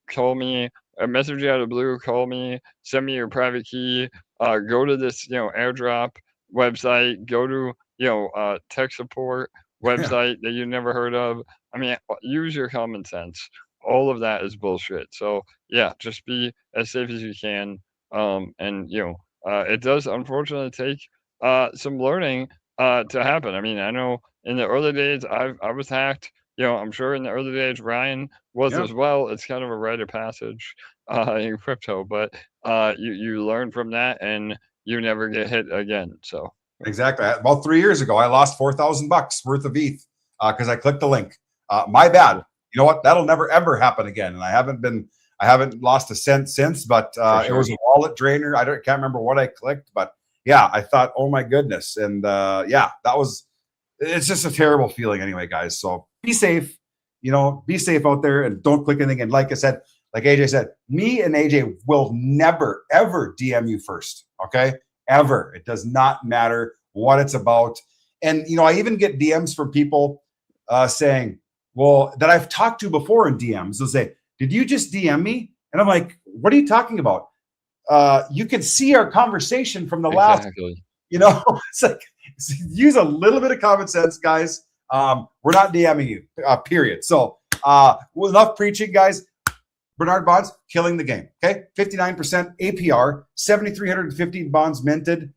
call me, a message out of the blue, call me, send me your private key, go to this, airdrop website, go to, tech support Yeah, website that you never heard of. I mean, use your common sense. All of that is bullshit. So yeah, just be as safe as you can. And it does unfortunately take some learning to happen. I mean, I know in the early days I was hacked. I'm sure in the early days Ryan was yeah. as well. It's kind of a rite of passage in crypto, but you learn from that and you never get hit again. So Exactly. About 3 years ago, I lost $4,000 worth of ETH because I clicked the link. My bad. You know what? That'll never ever happen again. And I haven't lost a cent since. But for it was sure. a wallet drainer. Can't remember what I clicked, but yeah, I thought, oh my goodness. And yeah, it's just a terrible feeling anyway, guys. So be safe. Be safe out there and don't click anything. And like I said, like AJ said, me and AJ will never ever DM you first. Okay, ever. It does not matter what it's about. And I even get DMs from people saying, "Well, that I've talked to before in DMs." They'll say, "Did you just DM me?" And I'm like, "What are you talking about?" You can see our conversation from the last. Exactly. It's like use a little bit of common sense, guys. We're not DMing you. Period. So, well, enough preaching, guys. Bernard bonds killing the game. Okay, 59% APR, 7,315 bonds minted.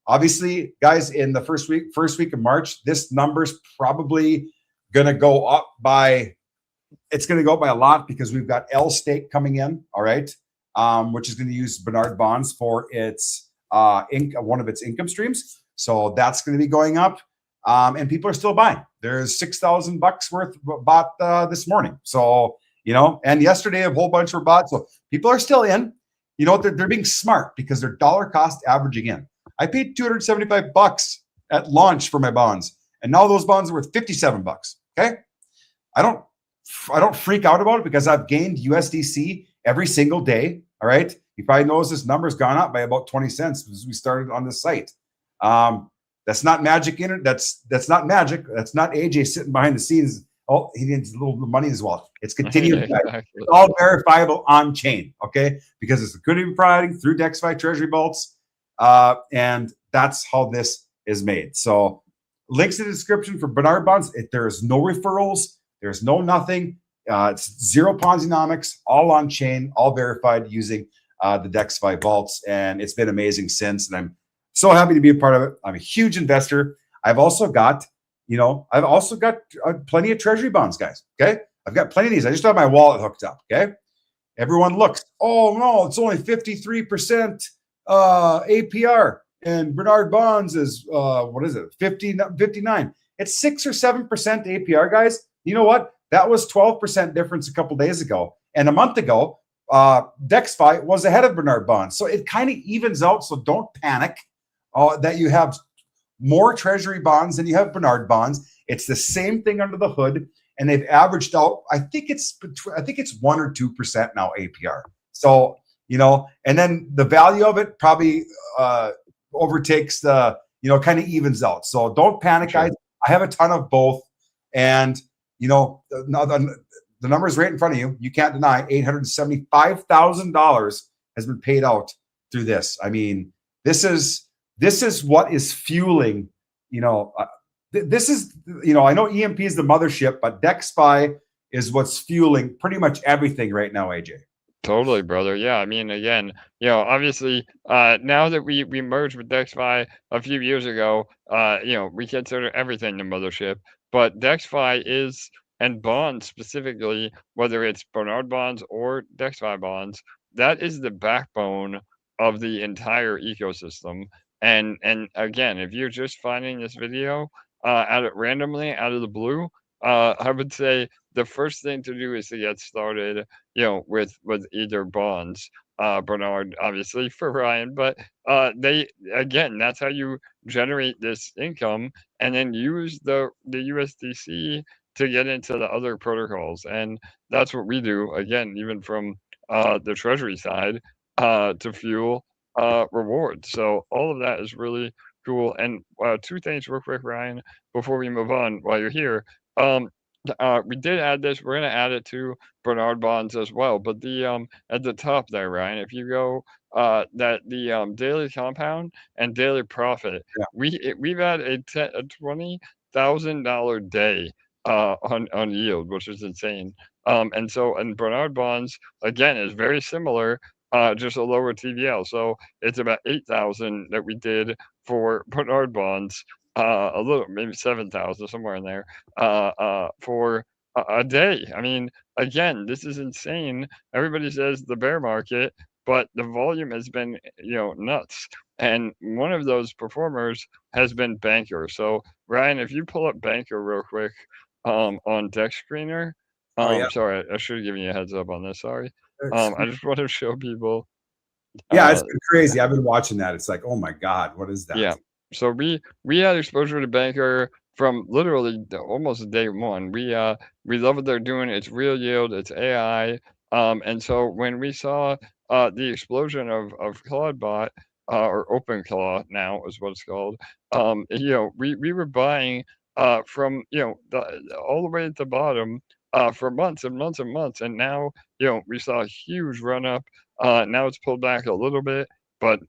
Obviously, guys, in the first week of March, this number's probably gonna go up by. It's gonna go up by a lot because we've got L Stake coming in. All right, which is going to use Bernard bonds for its one of its income streams. So that's going to be going up, and people are still buying. There's $6,000 worth bought this morning. So and yesterday a whole bunch were bought. So people are still in. They're being smart because they're dollar cost averaging in. I paid $275 at launch for my bonds, and now those bonds are worth $57. Okay, I don't freak out about it because I've gained USDC every single day. All right, you probably notice this number's gone up by about 20 cents since we started on this site. That's not magic. That's not magic. That's not AJ sitting behind the scenes. Oh, he needs a little money as well. It's continued. Exactly. It's all verifiable on chain, okay? Because it's liquidity providing through DexFi treasury vaults, and that's how this is made. So, links in the description for Bernard bonds. There's no referrals. There's no nothing. It's zero Ponzi-nomics, all on chain, all verified using the DexFi vaults, and it's been amazing since. And I'm so happy to be a part of it. I'm a huge investor. I've also got plenty of treasury bonds, guys. Okay, I've got plenty of these. I just have my wallet hooked up. Okay, everyone looks. Oh no, it's only 53% APR, and Bernard bonds is what is it? 59. It's 6 or 7% APR, guys. You know what? That was 12% difference a couple days ago, and a month ago, DexFi was ahead of Bernard bonds. So it kind of evens out. So don't panic that you have more treasury bonds than you have Bernard bonds. It's the same thing under the hood, and they've averaged out. I think it's 1 or 2% now APR. So and then the value of it probably overtakes the kind of evens out. So don't panic, guys. I have a ton of both, and the number is right in front of you. You can't deny $875,000 has been paid out through this. I mean, this is what is fueling, this is, I know EMP is the mothership, but DexFi is what's fueling pretty much everything right now, AJ. Totally, brother. Yeah, I mean, again, obviously, now that we merged with DexFi a few years ago, we consider everything the mothership, but DexFi is and bonds specifically, whether it's Bernard bonds or DexFi bonds, that is the backbone of the entire ecosystem. And again, if you're just finding this video randomly out of the blue, I would say the first thing to do is to get started, with either bonds. Bernard, obviously, for Ryan, but they again, that's how you generate this income, and then use the USDC to get into the other protocols, and that's what we do. Again, even from the treasury side, to fuel rewards. So all of that is really cool. And two things real quick, Ryan, before we move on. While you're here, um, we did add this. We're gonna add it to Bernard bonds as well. But the at the top there, Ryan, if you go that the daily compound and daily profit, Yeah. we've had a $20,000 day on yield, which is insane. And so and Bernard bonds again is very similar, just a lower TVL. So it's about 8,000 that we did for Bernard bonds, a little maybe 7,000 somewhere in there, for a day. I mean, again, this is insane. Everybody says the bear market, but the volume has been nuts. And one of those performers has been Banker. So Ryan, if you pull up Banker real quick, on Dex Screener. Oh yeah. Sorry, I should have given you a heads up on this. Sorry. It's- I just want to show people. yeah, it's been crazy. I've been watching that. It's like, oh my God, what is that? Yeah. So we had exposure to Banker from literally almost day one. We love what they're doing. It's real yield. It's AI. And so when we saw the explosion of Claudebot, or OpenClaw now is what it's called, we were buying from all the way at the bottom for months and months and months, and now we saw a huge run up. Now it's pulled back a little bit, but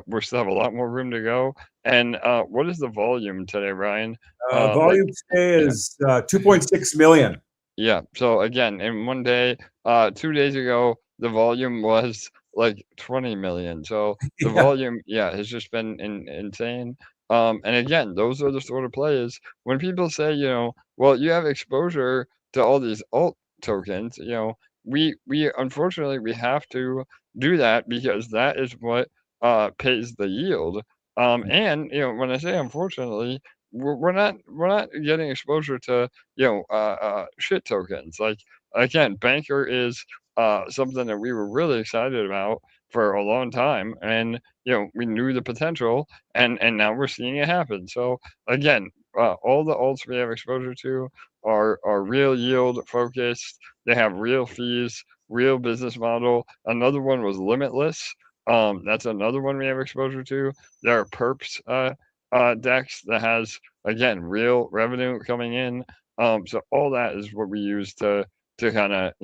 we still have a lot more room to go. And what is the volume today, Ryan? Volume today is 2.6 million. Yeah. So again, in one day, 2 days ago, the volume was like 20 million. So the Yeah. volume, has just been insane. And again, those are the sort of plays when people say, well, you have exposure to all these alt tokens, we unfortunately we have to do that because that is what pays the yield. And when I say unfortunately, we're not getting exposure to shit tokens. Like again, Banker is something that we were really excited about for a long time, and we knew the potential, and now we're seeing it happen. So again, all the alts we have exposure to are real yield focused. They have real fees, real business model. Another one was Limitless. That's another one we have exposure to. There are perps Dex that has again real revenue coming in. So all that is what we use to kind of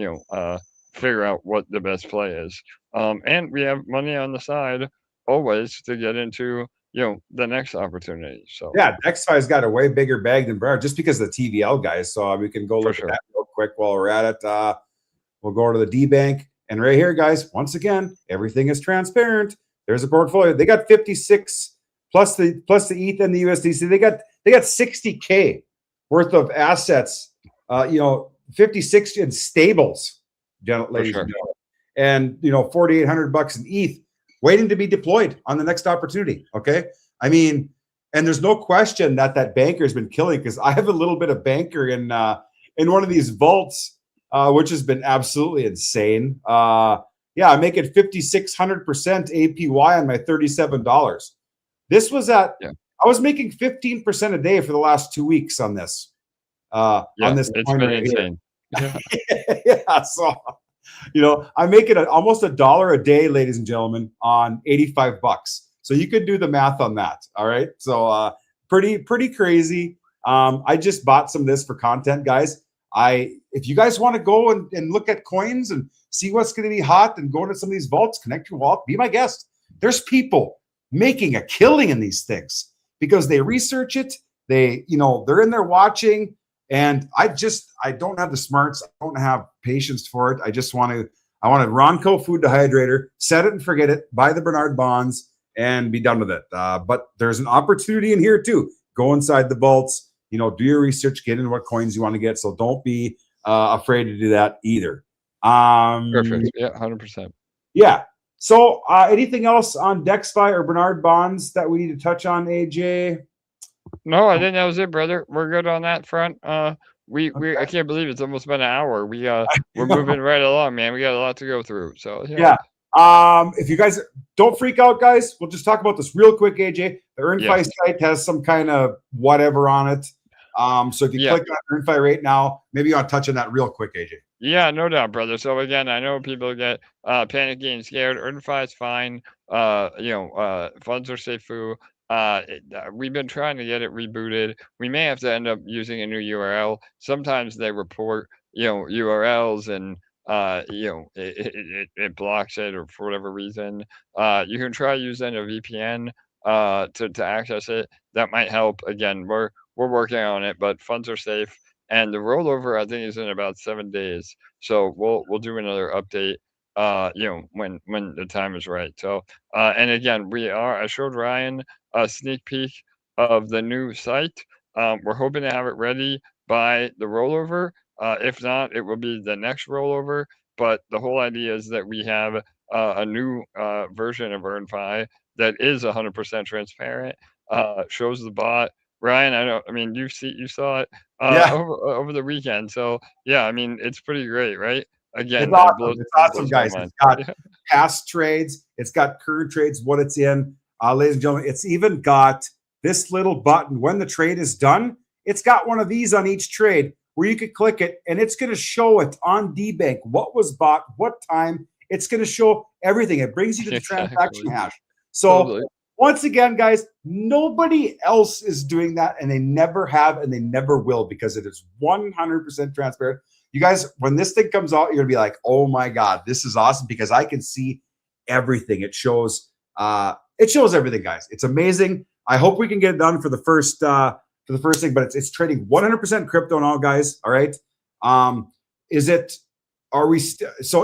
figure out what the best play is. And we have money on the side always to get into the next opportunity. So yeah, DexFi's got a way bigger bag than Bernard just because of the TVL guys. So we can go look at that real quick while we're at it. We'll go to the D Bank, and right here, guys. Once again, everything is transparent. There's a portfolio. They got 56 plus the ETH and the USDC. They got 60K worth of assets. 56 in stables, ladies and gentlemen, and $4,800 in ETH waiting to be deployed on the next opportunity. Okay, I mean, and there's no question that Banker has been killing, because I have a little bit of Banker in one of these vaults, which has been absolutely insane. I'm making 5,600% APY on my $37. This was I was making 15% a day for the last 2 weeks on this. On this, it's been insane. Yeah, so I'm making almost $1 a day, ladies and gentlemen, on $85. So you could do the math on that. All right, so pretty crazy. I just bought some of this for content, guys. If you guys want to go and look at coins and see what's going to be hot and go into some of these vaults, connect your wallet, be my guest. There's people making a killing in these things because they research it. They're in there watching. And I don't have the smarts. I don't have patience for it. I want a Ronco food dehydrator, set it and forget it, buy the Bernard bonds and be done with it. But there's an opportunity in here too. Go inside the vaults, do your research, get into what coins you want to get. So don't be afraid to do that either. Perfect. Yeah, 100%. Yeah. So anything else on DexFi or Bernard bonds that we need to touch on, AJ? No, I think that was it, brother. We're good on that front. We Okay. I can't believe it's almost been an hour. We're moving right along, man. We got a lot to go through. So Yeah. If you guys don't freak out, guys, we'll just talk about this real quick, AJ. The EarnFi site has some kind of whatever on it. So if you click on EarnFi right now, maybe you want to touch on that real quick, AJ. Yeah, no doubt, brother. So again, I know people get panicky and scared. EarnFi is fine. Funds are safe. We've been trying to get it rebooted. We may have to end up using a new URL. Sometimes they report, URLs and it blocks it or for whatever reason. You can try using a VPN to access it. That might help. Again, we're working on it, but funds are safe. And the rollover, I think, is in about 7 days. So we'll do another update, when the time is right. So and again, I showed Ryan a sneak peek of the new site. We're hoping to have it ready by the rollover. If not, it will be the next rollover. But the whole idea is that we have a new version of EarnFi that is 100% transparent. Shows the bot. Ryan, you saw it over the weekend. So yeah, it's pretty great, right? Again, it's awesome. It's awesome, guys. It's got past trades. It's got current trades, what it's in. Ladies and gentlemen, it's even got this little button. When the trade is done, it's got one of these on each trade where you could click it and it's going to show it on DBank, what was bought, what time. It's going to show everything. It brings you to the transaction hash. So once again, guys, nobody else is doing that, and they never have and they never will, because it is 100% transparent. You guys, when this thing comes out, you're going to be like, oh my God, this is awesome, because I can see everything. It shows everything, guys. It's amazing. I hope we can get it done for the first thing, but it's trading 100% crypto now, guys. All right. So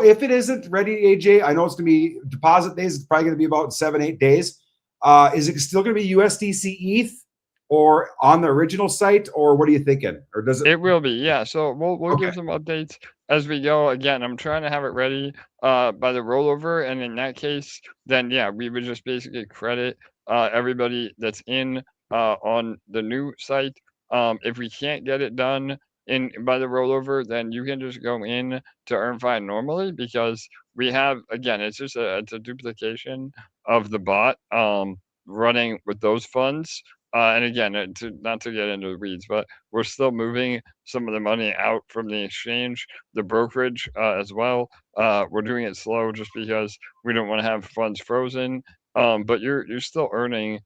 if it isn't ready, AJ, I know it's going to be deposit days. It's probably going to be about 7-8 days. Is it still going to be USDC ETH or on the original site, or what are you thinking? Or does it? It will be, yeah. So we'll give some updates as we go. Again, I'm trying to have it ready by the rollover, and in that case, then yeah, we would just basically credit everybody that's in on the new site. If we can't get it done by the rollover, then you can just go in to EarnFi normally, because we have, again, it's just it's a duplication of the bot running with those funds. And again, not to get into the weeds, but we're still moving some of the money out from the exchange, the brokerage as well. We're doing it slow just because we don't want to have funds frozen. But you're still earning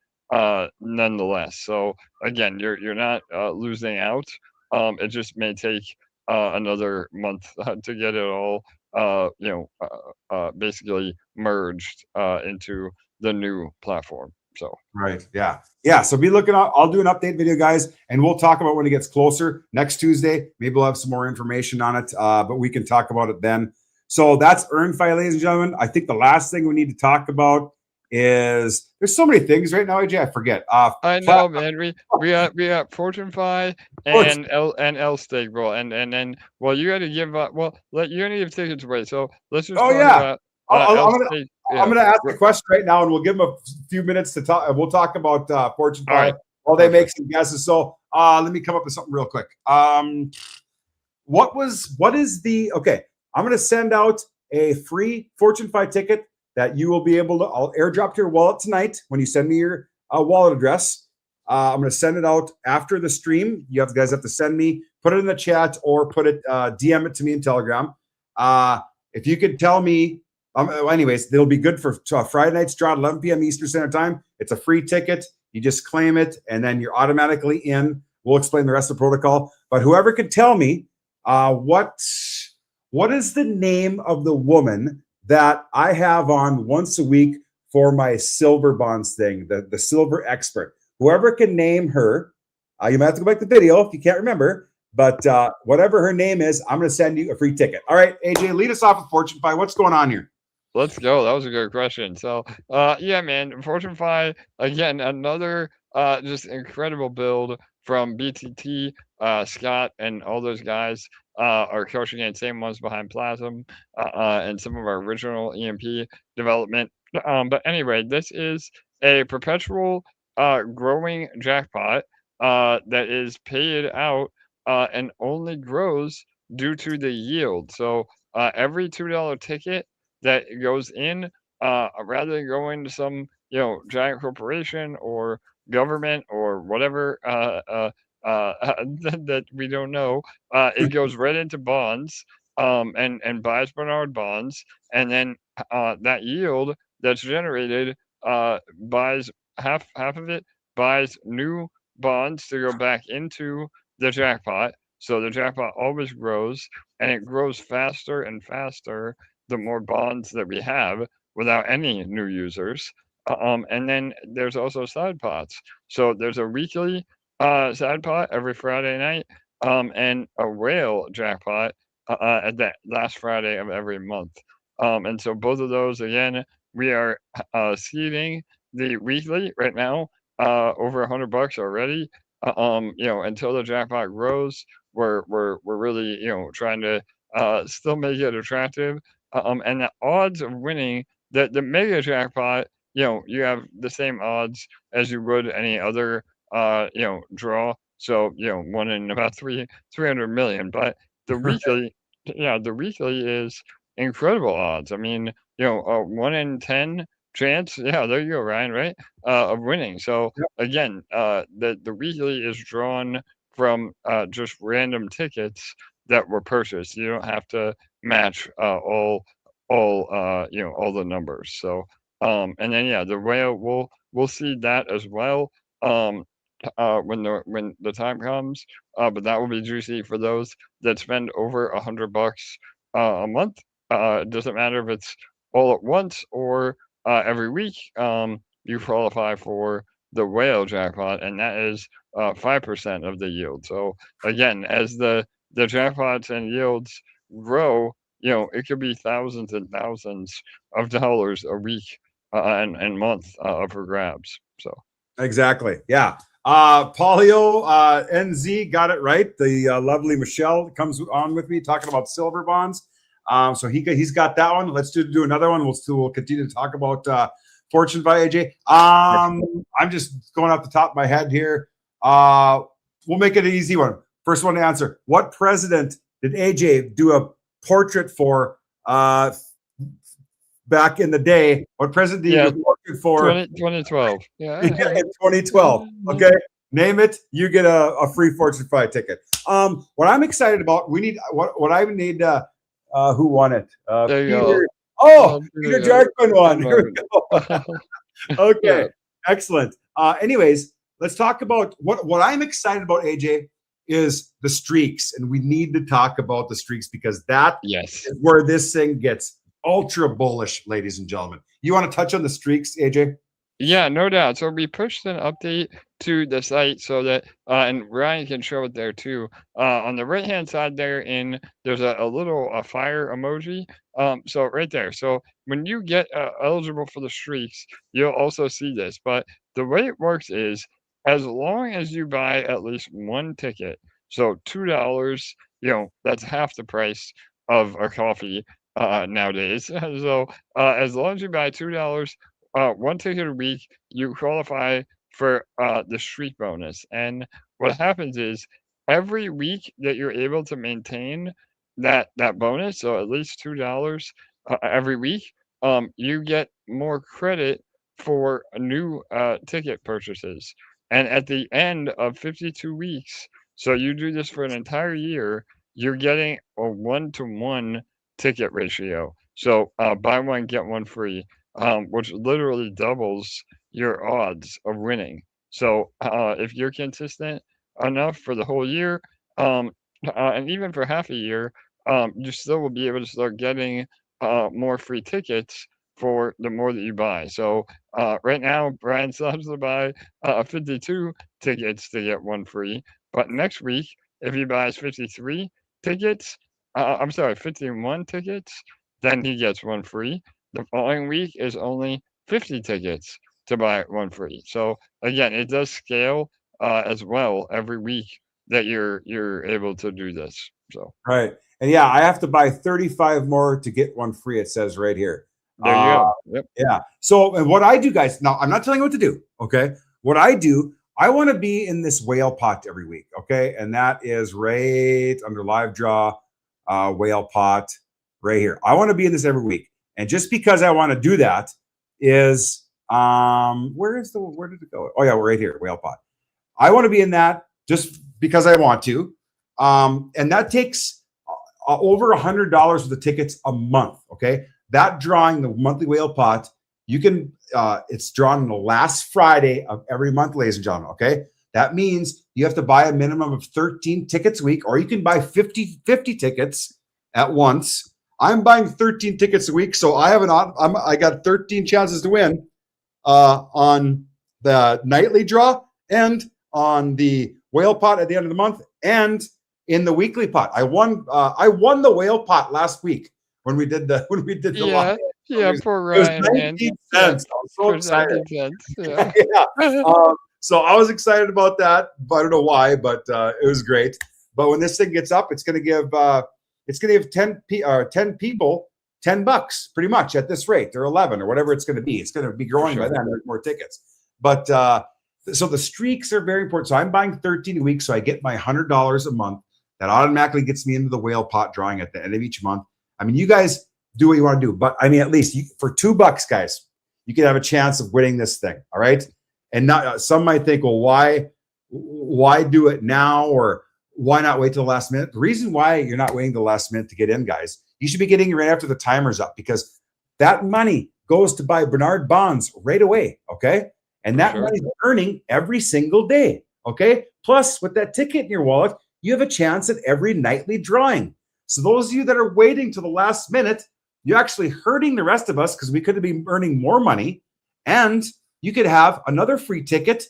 nonetheless. So again, you're not losing out. It just may take another month to get it all basically merged into the new platform. So right, yeah. So be looking out. I'll do an update video, guys, and we'll talk about when it gets closer next Tuesday. Maybe we'll have some more information on it, but we can talk about it then. So that's EarnFi, ladies and gentlemen. I think the last thing we need to talk about is, there's so many things right now, AJ. I forget. I know, man. We got FortuneFi and L stake, bro, and then you got to give up. Well, you got to give tickets away. So let's just talk about I'm going to ask the question right now, and we'll give them a few minutes to talk. We'll talk about FortuneFi while they make some guesses. So let me come up with something real quick. What is the, okay, I'm going to send out a free FortuneFi ticket that you will be able to, I'll airdrop to your wallet tonight when you send me your wallet address. I'm going to send it out after the stream. You guys have to send me, put it in the chat, or put it, DM it to me in Telegram. If you could tell me, anyways, it'll be good for Friday night's draw at 11 p.m. Eastern Standard Time. It's a free ticket. You just claim it, and then you're automatically in. We'll explain the rest of the protocol. But whoever could tell me what is the name of the woman that I have on once a week for my silver bonds thing, the silver expert. Whoever can name her, you might have to go back to the video if you can't remember, but whatever her name is, I'm going to send you a free ticket. All right, AJ, lead us off with FortuneFi. What's going on here? Let's go. That was a good question. So, yeah, man, FortuneFi, again, another just incredible build from BTT, Scott, and all those guys are crushing it. Same ones behind PLAZM and some of our original EMP development. But anyway, this is a perpetual growing jackpot that is paid out and only grows due to the yield. So every $2 ticket that goes in, rather than going to some giant corporation or government or whatever that we don't know, it goes right into bonds and buys Bernard bonds, and then that yield that's generated buys half of it buys new bonds to go back into the jackpot. So the jackpot always grows, and it grows faster and faster the more bonds that we have without any new users. And then there's also side pots. So there's a weekly side pot every Friday night, and a whale jackpot at the last Friday of every month. And so both of those, again, we are seeding the weekly right now, over $100 already. Until the jackpot grows, we're really trying to still make it attractive. And the odds of winning the mega jackpot, you have the same odds as you would any other draw. So one in about 300 million. But the weekly, the weekly is incredible odds. I mean, a 1 in 10 chance. Yeah, there you go, Ryan. Right, of winning. So again, the weekly is drawn from just random tickets that were purchased. You don't have to match all the numbers. So and then the whale we'll see that as well when the time comes. But that will be juicy for those that spend over $100 a month. It doesn't matter if it's all at once or every week. You qualify for the whale jackpot, and that is 5% of the yield. So again, as the jackpots and yields grow, it could be thousands and thousands of dollars a week and month for grabs. So exactly, yeah. Polio NZ got it right. The lovely Michelle comes on with me talking about silver bonds. So he's got that one. Let's do another one. We'll continue to talk about FortuneFi, AJ. I'm just going off the top of my head here. We'll make it an easy one. First one to answer. What president did AJ do a portrait for back in the day? What president did he do a portrait for? 2012. Yeah. In 2012. Okay. Name it. You get a free FortuneFi ticket. What I'm excited about, we need what I need. Who won it? There you Peter. go. Oh, Peter Jarkman won. Here we go. Okay. Yeah. Excellent. Anyways, let's talk about what I'm excited about, AJ, is the streaks. And we need to talk about the streaks because that is where this thing gets ultra bullish, ladies and gentlemen. You want to touch on the streaks, AJ? Yeah, no doubt. So we pushed an update to the site so that, and Ryan can show it there too. On the right-hand side there's a little fire emoji. So right there. So when you get eligible for the streaks, you'll also see this. But the way it works is as long as you buy at least one ticket, so $2, that's half the price of a coffee nowadays. So as long as you buy $2, one ticket a week, you qualify for the streak bonus. And what happens is every week that you're able to maintain that bonus, so at least $2 every week, you get more credit for new ticket purchases. And at the end of 52 weeks, so you do this for an entire year, you're getting a 1-to-1 ticket ratio. So buy one, get one free. Which literally doubles your odds of winning. So if you're consistent enough for the whole year, and even for half a year, you still will be able to start getting more free tickets for the more that you buy. So right now, Brian still has to buy 52 tickets to get one free. But next week, if he buys 53 tickets, 51 tickets, then he gets one free. The following week is only 50 tickets to buy one free. So again, it does scale as well every week that you're able to do this. So Right. And yeah, I have to buy 35 more to get one free. It says right here. there you go. Yep. Yeah. So, and what I do, guys, now I'm not telling you what to do. Okay. What I do, I want to be in this whale pot every week. Okay. And that is right under live draw, whale pot right here. I want to be in this every week. And just because I want to do that is, where did it go? Oh yeah, we're right here, whale pot. I want to be in that just because I want to. And that takes over $100 worth of tickets a month. Okay. That drawing, the monthly whale pot, you can, it's drawn on the last Friday of every month, ladies and gentlemen. Okay. That means you have to buy a minimum of 13 tickets a week, or you can buy 50 tickets at once. I'm buying 13 tickets a week. So I have I got 13 chances to win on the nightly draw and on the whale pot at the end of the month and in the weekly pot. I won the whale pot last week when we did the live. Poor Ryan. It was 19 cents. I was so excited. Yeah. So I was excited about that. But I don't know why, but it was great. But when this thing gets up, it's going to give 10 people $10 pretty much at this rate, or 11 or whatever it's going to be. It's going to be growing by then. There's more tickets. But so the streaks are very important. So I'm buying 13 a week, so I get my $100 a month. That automatically gets me into the whale pot drawing at the end of each month. I mean, you guys do what you want to do, but I mean, at least for $2, guys, you can have a chance of winning this thing. All right. And not, some might think, well, why do it now, or why not wait till the last minute? The reason why you're not waiting the last minute to get in, guys, you should be getting it right after the timer's up, because that money goes to buy Bernard bonds right away. Okay. And that money's earning every single day. Okay. Plus, with that ticket in your wallet, you have a chance at every nightly drawing. So those of you that are waiting to the last minute, you're actually hurting the rest of us, because we could be earning more money, and you could have another free ticket,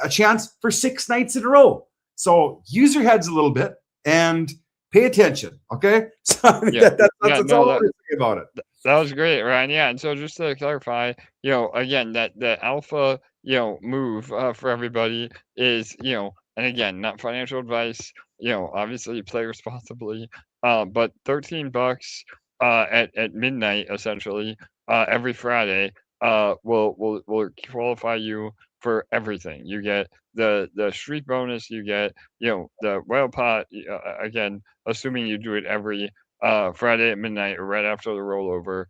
a chance for 6 nights in a row. So use your heads a little bit and pay attention. Okay. So that's all I'm saying about it. That was great, Ryan. Yeah. And so just to clarify, again, that the alpha, move for everybody is, and again, not financial advice, obviously play responsibly, but $13 at midnight, essentially, every Friday, will qualify you for everything. You get the streak bonus, you get, the whale pot, again, assuming you do it every Friday at midnight or right after the rollover.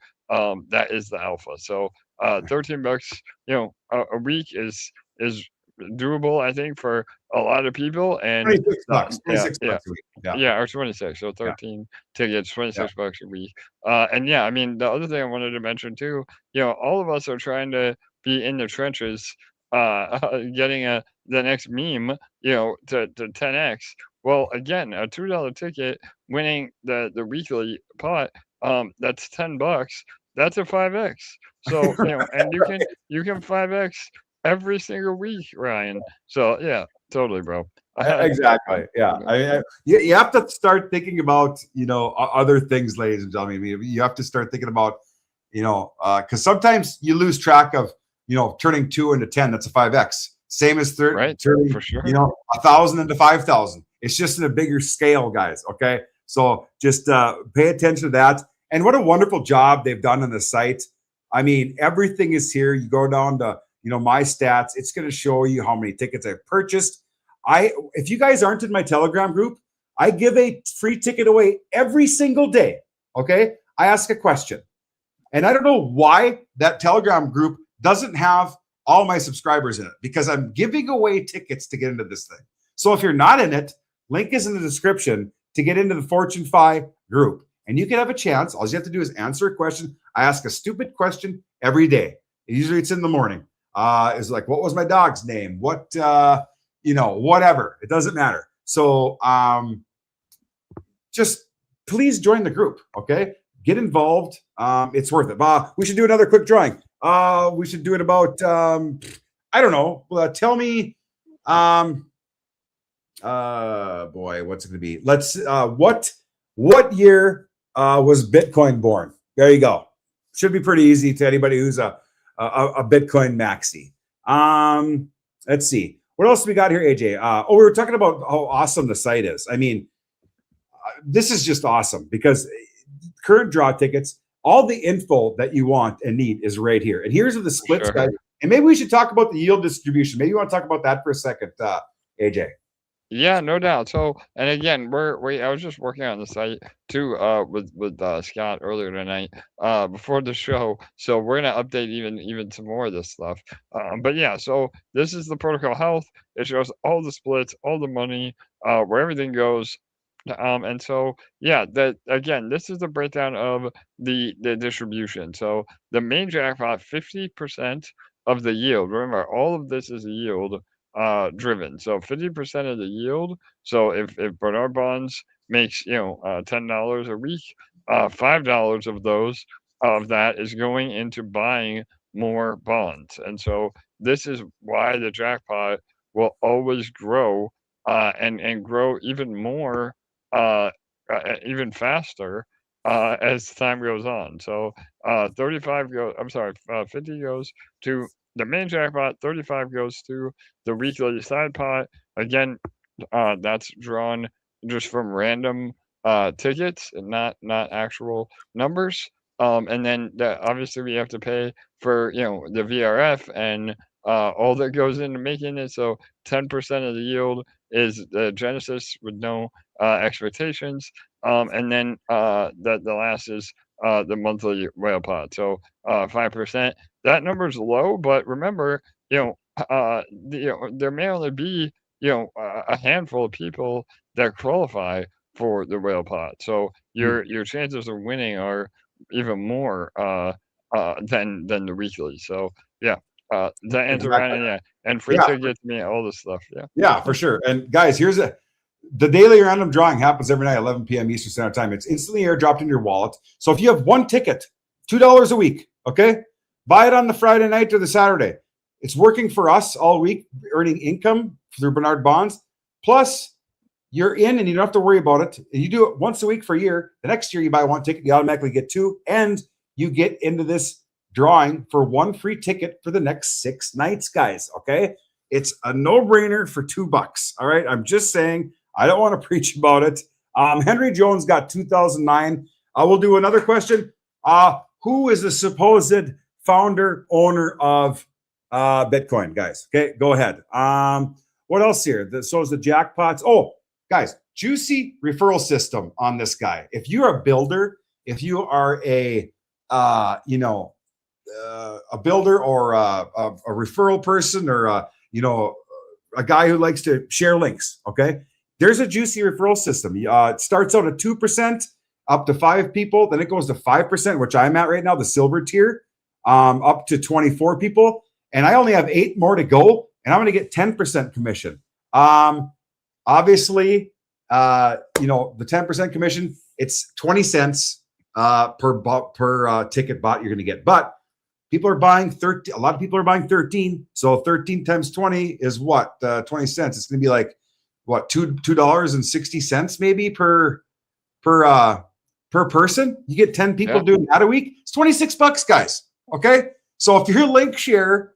That is the alpha. So $13, a week is doable, I think, for a lot of people. And $26 a week. Or 26. So 13 tickets, $26 a week. And I mean, the other thing I wanted to mention too, all of us are trying to be in the trenches, getting the next meme, to 10x. Well, again, a $2 ticket winning the weekly pot, that's $10. That's a 5x. So and you can 5x every single week, Ryan. So yeah, totally, bro. Exactly. Yeah. You have to start thinking about, other things, ladies and gentlemen. I mean, you have to start thinking about, because sometimes you lose track of, turning 2 into 10. That's a 5x. Same as turning, for sure. 1,000 into 5,000. It's just in a bigger scale, guys. Okay. So just pay attention to that. And what a wonderful job they've done on the site. I mean, everything is here. You go down to, my stats. It's going to show you how many tickets I've purchased. If you guys aren't in my Telegram group, I give a free ticket away every single day. Okay. I ask a question, and I don't know why that Telegram group doesn't have all my subscribers in it, because I'm giving away tickets to get into this thing. So if you're not in it, link is in the description to get into the FortuneFi group, and you can have a chance. All you have to do is answer a question. I ask a stupid question every day. Usually it's in the morning. It's like, what was my dog's name? What, whatever. It doesn't matter. So just please join the group. Okay. Get involved. It's worth it. We should do another quick drawing. We should do it about, I don't know. Tell me, boy, what's it going to be? Let's, what year was Bitcoin born? There you go. Should be pretty easy to anybody who's a Bitcoin maxi. Let's see. What else we got here, AJ? We were talking about how awesome the site is. I mean, this is just awesome because current draw tickets, all the info that you want and need is right here. And here's the splits, guys. And maybe we should talk about the yield distribution. Maybe you want to talk about that for a second, AJ. Yeah, no doubt. So, and again, I was just working on the site too, with Scott earlier tonight, before the show. So we're gonna update even some more of this stuff. But yeah, so this is the protocol health. It shows all the splits, all the money, where everything goes. And so yeah, that again, this is the breakdown of the distribution. So the main jackpot, 50% of the yield. Remember, all of this is a yield driven. So 50% of the yield. So if Bernard Bonds makes $10 a week, $5 of that is going into buying more bonds. And so this is why the jackpot will always grow and grow even more, even faster as time goes on. So 50 goes to the main jackpot, 35 goes to the weekly side pot. Again, that's drawn just from random tickets and not actual numbers. And then obviously we have to pay for the VRF and all that goes into making it. So 10% of the yield is the Genesis with no expectations. And then the last is the monthly whale pot. So 5%. That number is low, but remember, there may only be a handful of people that qualify for the whale pot. So your chances of winning are even more than the weekly. So yeah, that answer, Ryan, yeah, and free tickets, all this stuff. Yeah, for sure. And guys, here's the daily random drawing happens every night, 11 p.m. Eastern Standard Time. It's instantly airdropped in your wallet. So if you have one ticket, $2 a week, okay? Buy it on the Friday night or the Saturday. It's working for us all week, earning income through Bernard Bonds. Plus, you're in and you don't have to worry about it. And you do it once a week for a year. The next year you buy one ticket, you automatically get two, and you get into this drawing for one free ticket for the next 6 nights, guys, okay? It's a no-brainer for $2. All right, I'm just saying. I don't want to preach about it. Henry Jones got 2009. I will do another question. Who is the supposed founder, owner of Bitcoin, guys? Okay, go ahead. What else here? So is the jackpots. Oh, guys, juicy referral system on this guy. If you're a builder, if you are a builder or a referral person or a guy who likes to share links, okay? There's a juicy referral system. It starts out at 2%, up to 5 people. Then it goes to 5%, which I'm at right now, the silver tier, up to 24 people. And I only have 8 more to go, and I'm going to get 10% commission. Obviously, the 10% commission, it's 20 cents per ticket bought you're going to get. But people are buying 13. A lot of people are buying 13. So 13 times 20 is what? 20 cents. It's going to be like, what, $2.60 maybe per person. You get 10 people doing that a week. It's $26, guys. Okay. So if you're link share,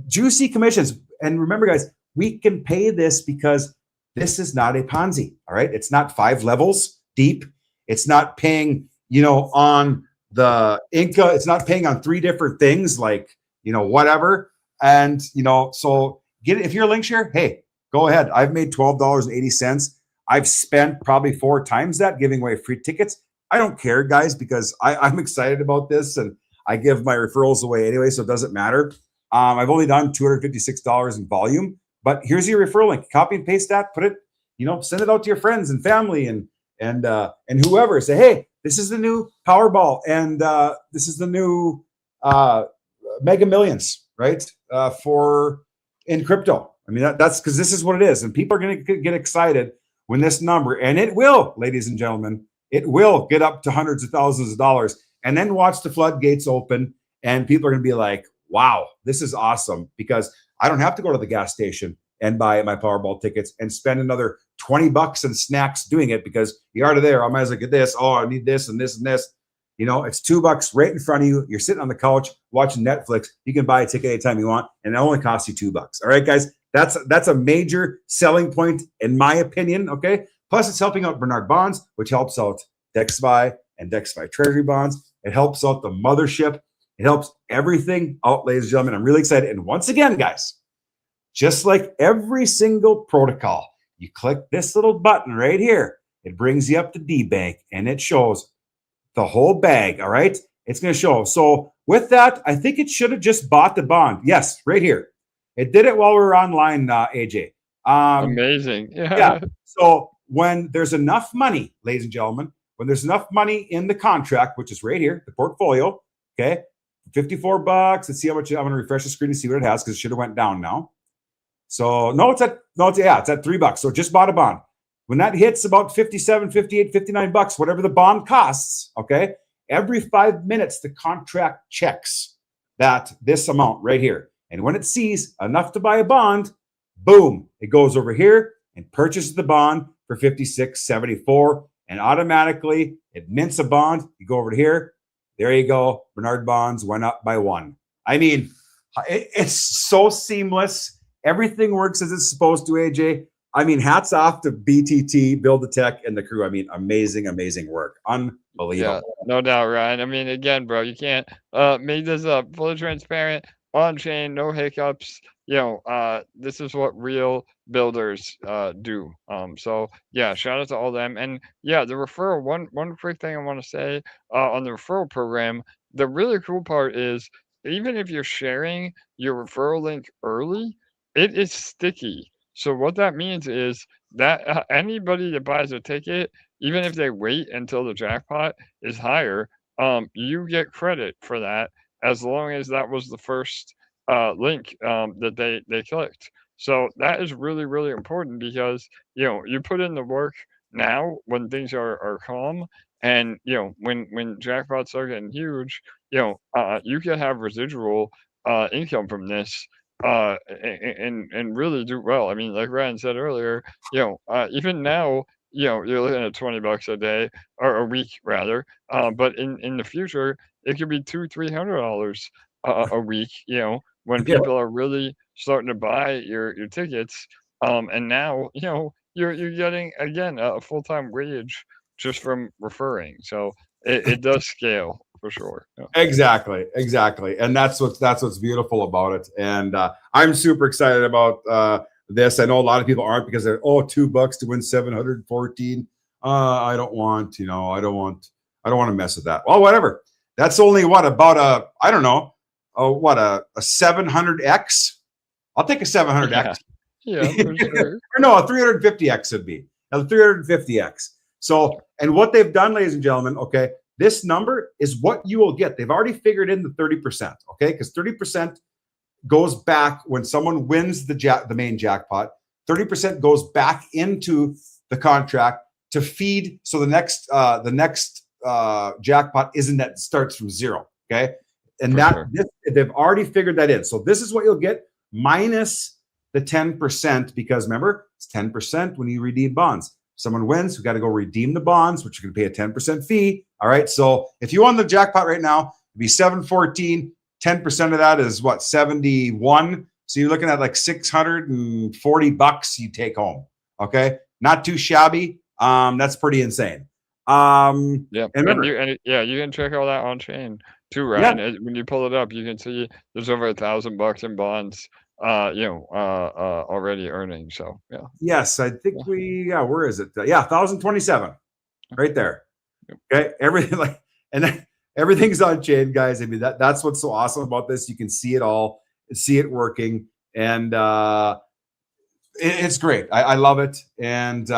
juicy commissions. And remember, guys, we can pay this because this is not a Ponzi. All right. It's not 5 levels deep. It's not paying, on the Inca. It's not paying on 3 different things like, whatever. And, so if you're a link share, hey, go ahead. I've made $12.80. I've spent probably 4 times that giving away free tickets. I don't care, guys, because I'm excited about this and I give my referrals away anyway, so it doesn't matter. I've only done $256 in volume, but here's your referral link. Copy and paste that, put it, send it out to your friends and family and whoever. Say, hey, this is the new Powerball and this is the new Mega Millions, right? In crypto. I mean, that's because this is what it is. And people are going to get excited when this number, and it will, ladies and gentlemen, it will get up to hundreds of thousands of dollars. And then watch the floodgates open and people are going to be like, wow, this is awesome because I don't have to go to the gas station and buy my Powerball tickets and spend another $20 in snacks doing it because you're out of there. I might as well get this. Oh, I need this and this and this. It's $2 right in front of you. You're sitting on the couch watching Netflix. You can buy a ticket anytime you want, and it only costs you $2. All right, guys. That's a major selling point in my opinion. Okay. Plus, it's helping out Bernard Bonds, which helps out DexFi and DexFi Treasury Bonds. It helps out the mothership. It helps everything out, ladies and gentlemen. I'm really excited. And once again, guys, just like every single protocol, you click this little button right here. It brings you up to D-Bank, and it shows the whole bag, all right? It's going to show. So with that, I think it should have just bought the bond. Yes, right here. It did it while we were online, AJ. Amazing. Yeah. So when there's enough money, ladies and gentlemen, when there's enough money in the contract, which is right here, the portfolio, okay, $54. Let's see how much. I'm going to refresh the screen to see what it has because it should have went down now. So it's at $3. So just bought a bond. When that hits about 57, 58, 59 bucks, whatever the bond costs, okay, every 5 minutes the contract checks this amount right here. And when it sees enough to buy a bond, boom, it goes over here and purchases the bond for $56.74, and automatically it mints a bond. You go over to here. There you go. Bernard Bonds went up by 1. I mean, it's so seamless. Everything works as it's supposed to, AJ. I mean, hats off to BTT, Build the Tech, and the crew. I mean, amazing, amazing work. Unbelievable. Yeah, no doubt, Ryan. I mean, again, bro, you can't make this up. Fully transparent, on chain, no hiccups. This is what real builders do. So yeah, shout out to all them. And yeah, the referral. One quick thing I want to say on the referral program. The really cool part is even if you're sharing your referral link early, it is sticky. So what that means is that anybody that buys a ticket, even if they wait until the jackpot is higher, you get credit for that as long as that was the first link that they clicked. So that is really, really important because, you put in the work now when things are calm, and, when jackpots are getting huge, you can have residual income from this and really do well. I mean, like Ryan said earlier, even now, you're looking at $20 a day or a week rather. But in the future, it could be $200-$300 a week. When Yeah. people are really starting to buy your tickets. And now, you're getting again a full-time wage just from referring. So it does scale for sure. Yeah. Exactly. And that's what's beautiful about it. And I'm super excited about this. I know a lot of people aren't because they're $2 to win 714. I don't want to mess with that. Well, whatever. That's only about a 700x. I'll take a 700x. Yeah, for sure. Or no, a 350x would be a 350x. So, and what they've done, ladies and gentlemen, okay, this number is what you will get. They've already figured in the 30%, okay, because 30% goes back when someone wins the main jackpot. 30% goes back into the contract to feed. So the next jackpot starts from zero, okay, and they've already figured that in. So this is what you'll get minus the 10%, because remember, it's 10% when you redeem bonds. Someone wins, we got to go redeem the bonds, which you're going to pay a 10% fee. All right. So if you won the jackpot right now, it'd be 714. 10% of that is what? 71. So you're looking at like $640 you take home. Okay. Not too shabby. That's pretty insane. Yeah. And remember, you can check all that on chain too, Ryan. Yeah. When you pull it up, you can see there's over $1,000 in bonds. Already earning. So yeah. Yes, I think where is it? 1,027 right there. Okay. Everything everything's on chain, guys. I mean, that's what's so awesome about this. You can see it all, see it working, and it's great. I love it. And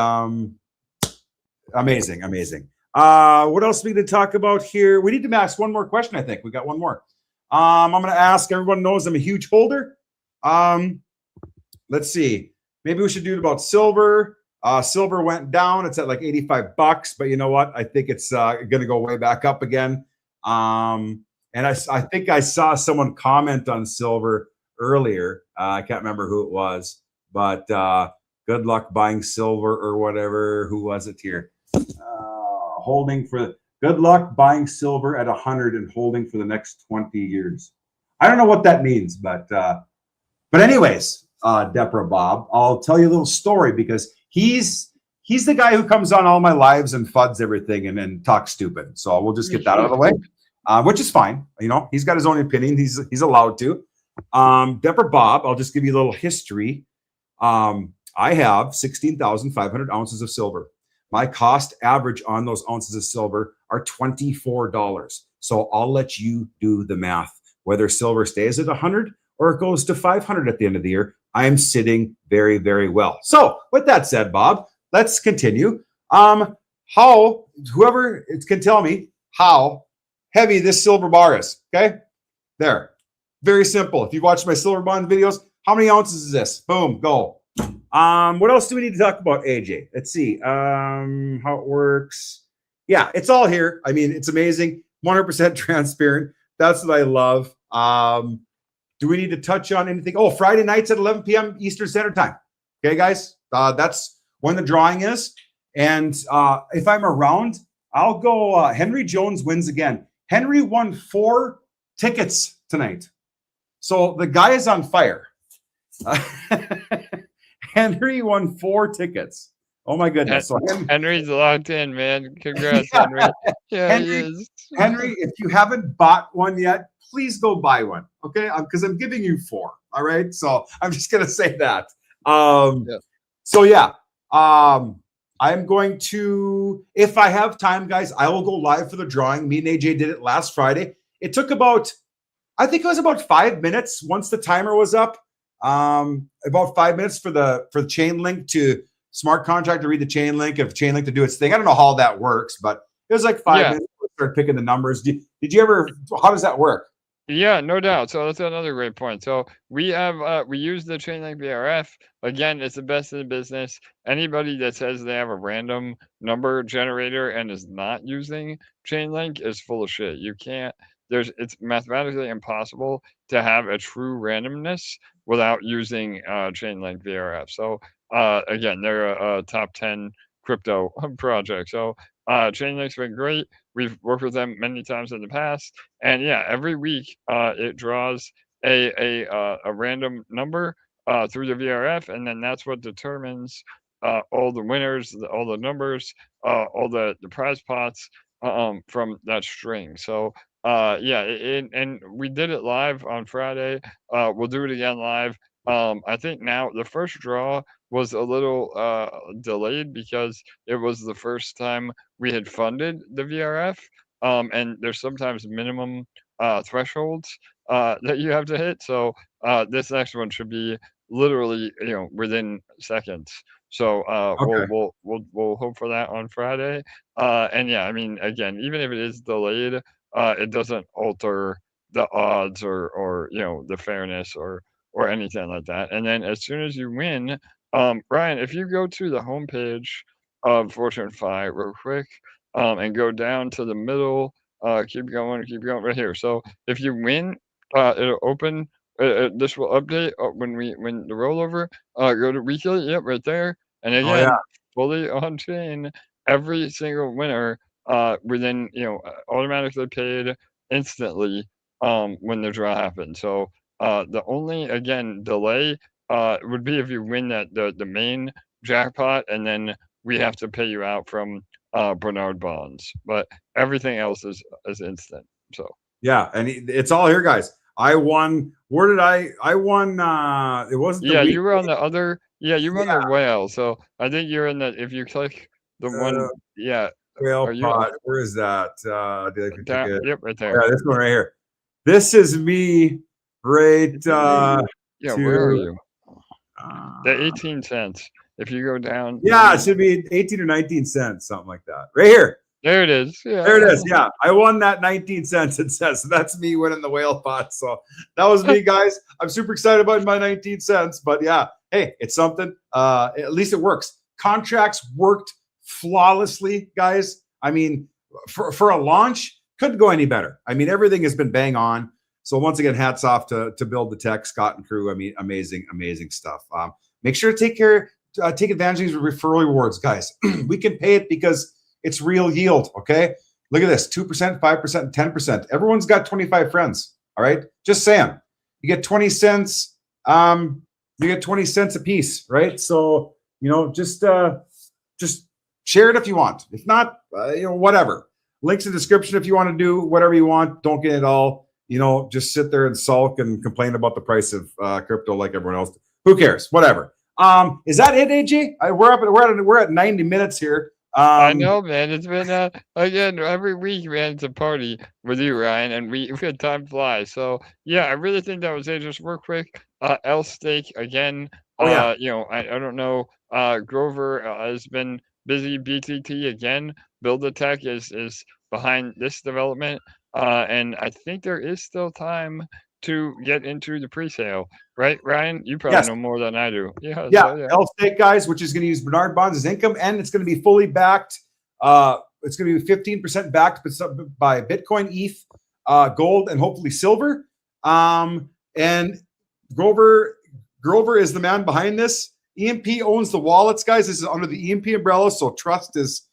amazing. What else we need to talk about here? We need to ask one more question. I think we got one more. I'm going to ask, everyone knows I'm a huge holder. Let's see. Maybe we should do it about silver. Silver went down. It's at like $85, but you know what? I think it's going to go way back up again. And I think I saw someone comment on silver earlier. I can't remember who it was, but good luck buying silver or whatever. Who was it here? Good luck buying silver at 100 and holding for the next 20 years. I don't know what that means, but anyways, Deborah Bob. I'll tell you a little story because he's the guy who comes on all my lives and fuds everything and then talks stupid. So we'll just get that out of the way, which is fine. You know, he's got his own opinion. He's allowed to. Deborah Bob, I'll just give you a little history. I have 16,500 ounces of silver. My cost average on those ounces of silver are $24. So I'll let you do the math. Whether silver stays at 100 or it goes to 500 at the end of the year, I am sitting very, very well. So with that said, Bob, let's continue. Whoever can tell me how heavy this silver bar is. Okay, there. Very simple. If you've watched my silver bond videos, how many ounces is this? Boom, go. What else do we need to talk about, AJ? Let's see. How it works. Yeah, it's all here. I mean, it's amazing. 100% transparent. That's what I love. Do we need to touch on anything? Oh, Friday nights at 11 p.m. Eastern Standard Time. Okay, guys. That's when the drawing is. And if I'm around, I'll go. Henry Jones wins again. Henry won 4 tickets tonight. So the guy is on fire. Henry won 4 tickets. Oh my goodness! So Henry's locked in, man. Congrats, yeah. Henry. Yeah, Henry, he is. Henry, if you haven't bought one yet, please go buy one. Okay, because I'm giving you 4. All right, so I'm just gonna say that. Yeah. So yeah, I'm going to, if I have time, guys, I will go live for the drawing. Me and AJ did it last Friday. It took about, I think it was about 5 minutes once the timer was up. About 5 minutes for the chain link to smart contract to read the chain link, of chain link to do its thing. I don't know how that works, but it was like 5 minutes to start picking the numbers. Did you ever, how does that work? Yeah, no doubt. So that's another great point. So we have we use the Chainlink VRF. Again, it's the best in the business. Anybody that says they have a random number generator and is not using Chainlink is full of shit. You can't. It's mathematically impossible to have a true randomness without using Chainlink VRF. So again, they're a top 10 crypto project. So Chainlink's been great. We've worked with them many times in the past, and yeah, every week it draws a random number through the VRF, and then that's what determines all the winners, all the numbers, all the prize pots from that string. So yeah, and we did it live on Friday. We'll do it again live. I think now the first draw was a little delayed because it was the first time we had funded the VRF, and there's sometimes minimum thresholds that you have to hit. So this next one should be literally, within seconds. So Okay. we'll hope for that on Friday. And yeah, I mean, again, even if it is delayed, it doesn't alter the odds or the fairness or anything like that. And then as soon as you win, Brian, if you go to the homepage of FortuneFi real quick, and go down to the middle, keep going right here. So if you win, it'll open. This will update when the rollover. Go to retail. Yep, right there. And again, fully on chain. Every single winner, within automatically paid instantly when the draw happens. So the only again delay would be if you win the main jackpot, and then we have to pay you out from Bernard bonds, but everything else is instant. So yeah, and it's all here, guys. I won. Where did I won? It wasn't. You were on the other. Yeah, you were on the whale. So I think you're in the. If you click the one, whale pot. Where is that? Yep, right there. Yeah, this one right here. This is me. Right. Where are you? The 18 cents. If you go down. Yeah, it should be 18 or 19 cents, something like that. Right here. There it is. Yeah. There it is. Yeah. I won that 19 cents, it says. So that's me winning the whale pot. So that was me, guys. I'm super excited about my 19 cents. But yeah, hey, it's something. At least it works. Contracts worked flawlessly, guys. I mean, for a launch, couldn't go any better. I mean, everything has been bang on. So once again, hats off to Build the Tech, Scott and crew. I mean, amazing stuff. Make sure to take advantage of these referral rewards, guys. We can pay it because it's real yield, okay? Look at this, 2%, 5%, 10%. Everyone's got 25 friends, all right? Just saying. You get 20 cents. You get 20 cents a piece, right? So, you know, just share it if you want. If not, you know, whatever. Links in the description if you want to do whatever you want. Don't get it all. You know, just sit there and sulk and complain about the price of crypto like everyone else. Who cares? Whatever. Is that it, AJ? We're at 90 minutes here. I know, man. It's been again every week, man. It's a party with you, Ryan, and we had time flies. So yeah, I really think that was it. Just real quick, L stake again. Oh yeah. You know, I don't know. Grover has been busy. BTT again. Build the Tech is behind this development, and I think there is still time to get into the pre-sale, right, Ryan? You probably know more than I do. Yeah. Yeah. So, yeah. L stake, guys, which is going to use Bernard bonds as income, and it's going to be fully backed. It's going to be 15% backed by Bitcoin, ETH, gold, and hopefully silver. And Grover is the man behind this. EMP owns the wallets, guys. This is under the EMP umbrella, so trust is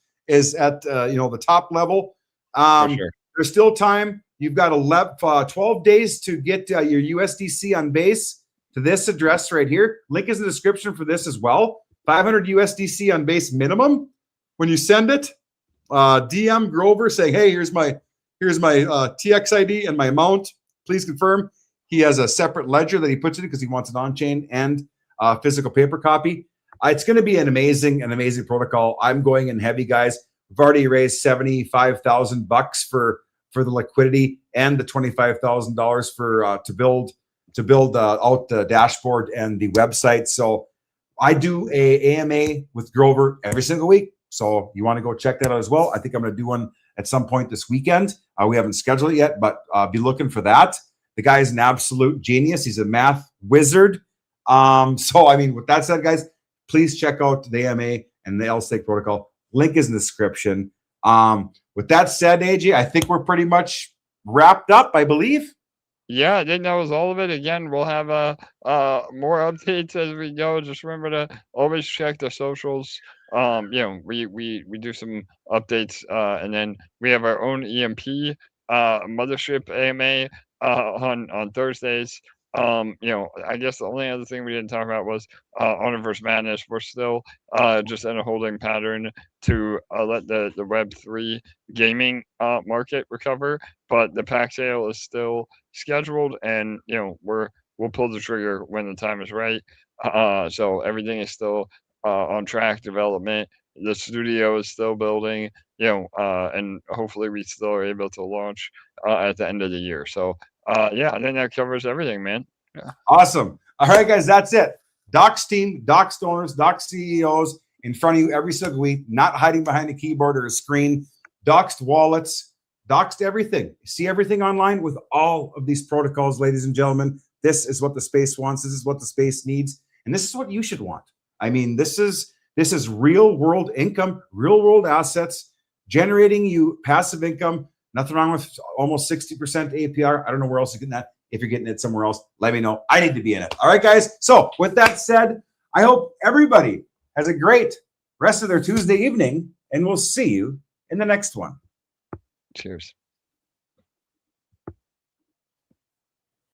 at you know, the top level. For sure. There's still time. You've got 12 days to get your USDC on base to this address right here. Link is in the description for this as well. 500 USDC on base minimum. When you send it, DM Grover saying, "Hey, here's my TX ID and my amount. Please confirm." He has a separate ledger that he puts it in because he wants an on-chain and physical paper copy. It's going to be an amazing protocol. I'm going in heavy, guys. We've already raised $75,000 for the liquidity and the $25,000 for to build out the dashboard and the website. So I do a AMA with Grover every single week. So you want to go check that out as well. I think I'm going to do one at some point this weekend. We haven't scheduled it yet, but be looking for that. The guy is an absolute genius. He's a math wizard. So I mean, with that said, guys, please check out the AMA and the L stake protocol. Link is in the description. With that said, AJ, I think we're pretty much wrapped up, I believe. Yeah, I think that was all of it. Again, we'll have more updates as we go. Just remember to always check the socials. You know, we do some updates, and then we have our own EMP mothership AMA on Thursdays. You know, I guess the only other thing we didn't talk about was Universe Madness. We're still just in a holding pattern to let the Web3 gaming market recover, but the pack sale is still scheduled, and you know, we'll pull the trigger when the time is right. So everything is still on track. Development, the studio is still building. You know, and hopefully we still are able to launch at the end of the year. So. Yeah, I think that covers everything, man. Yeah. Awesome. All right, guys, that's it. Docs team, Docs owners, Docs CEOs in front of you every single week, not hiding behind a keyboard or a screen. Doxed wallets, doxed everything. See everything online with all of these protocols, ladies and gentlemen. This is what the space wants. This is what the space needs. And this is what you should want. I mean, this is real world income, real world assets, generating you passive income. Nothing wrong with almost 60% APR. I don't know where else you're getting that. If you're getting it somewhere else, let me know. I need to be in it. All right, guys. So with that said, I hope everybody has a great rest of their Tuesday evening, and we'll see you in the next one. Cheers.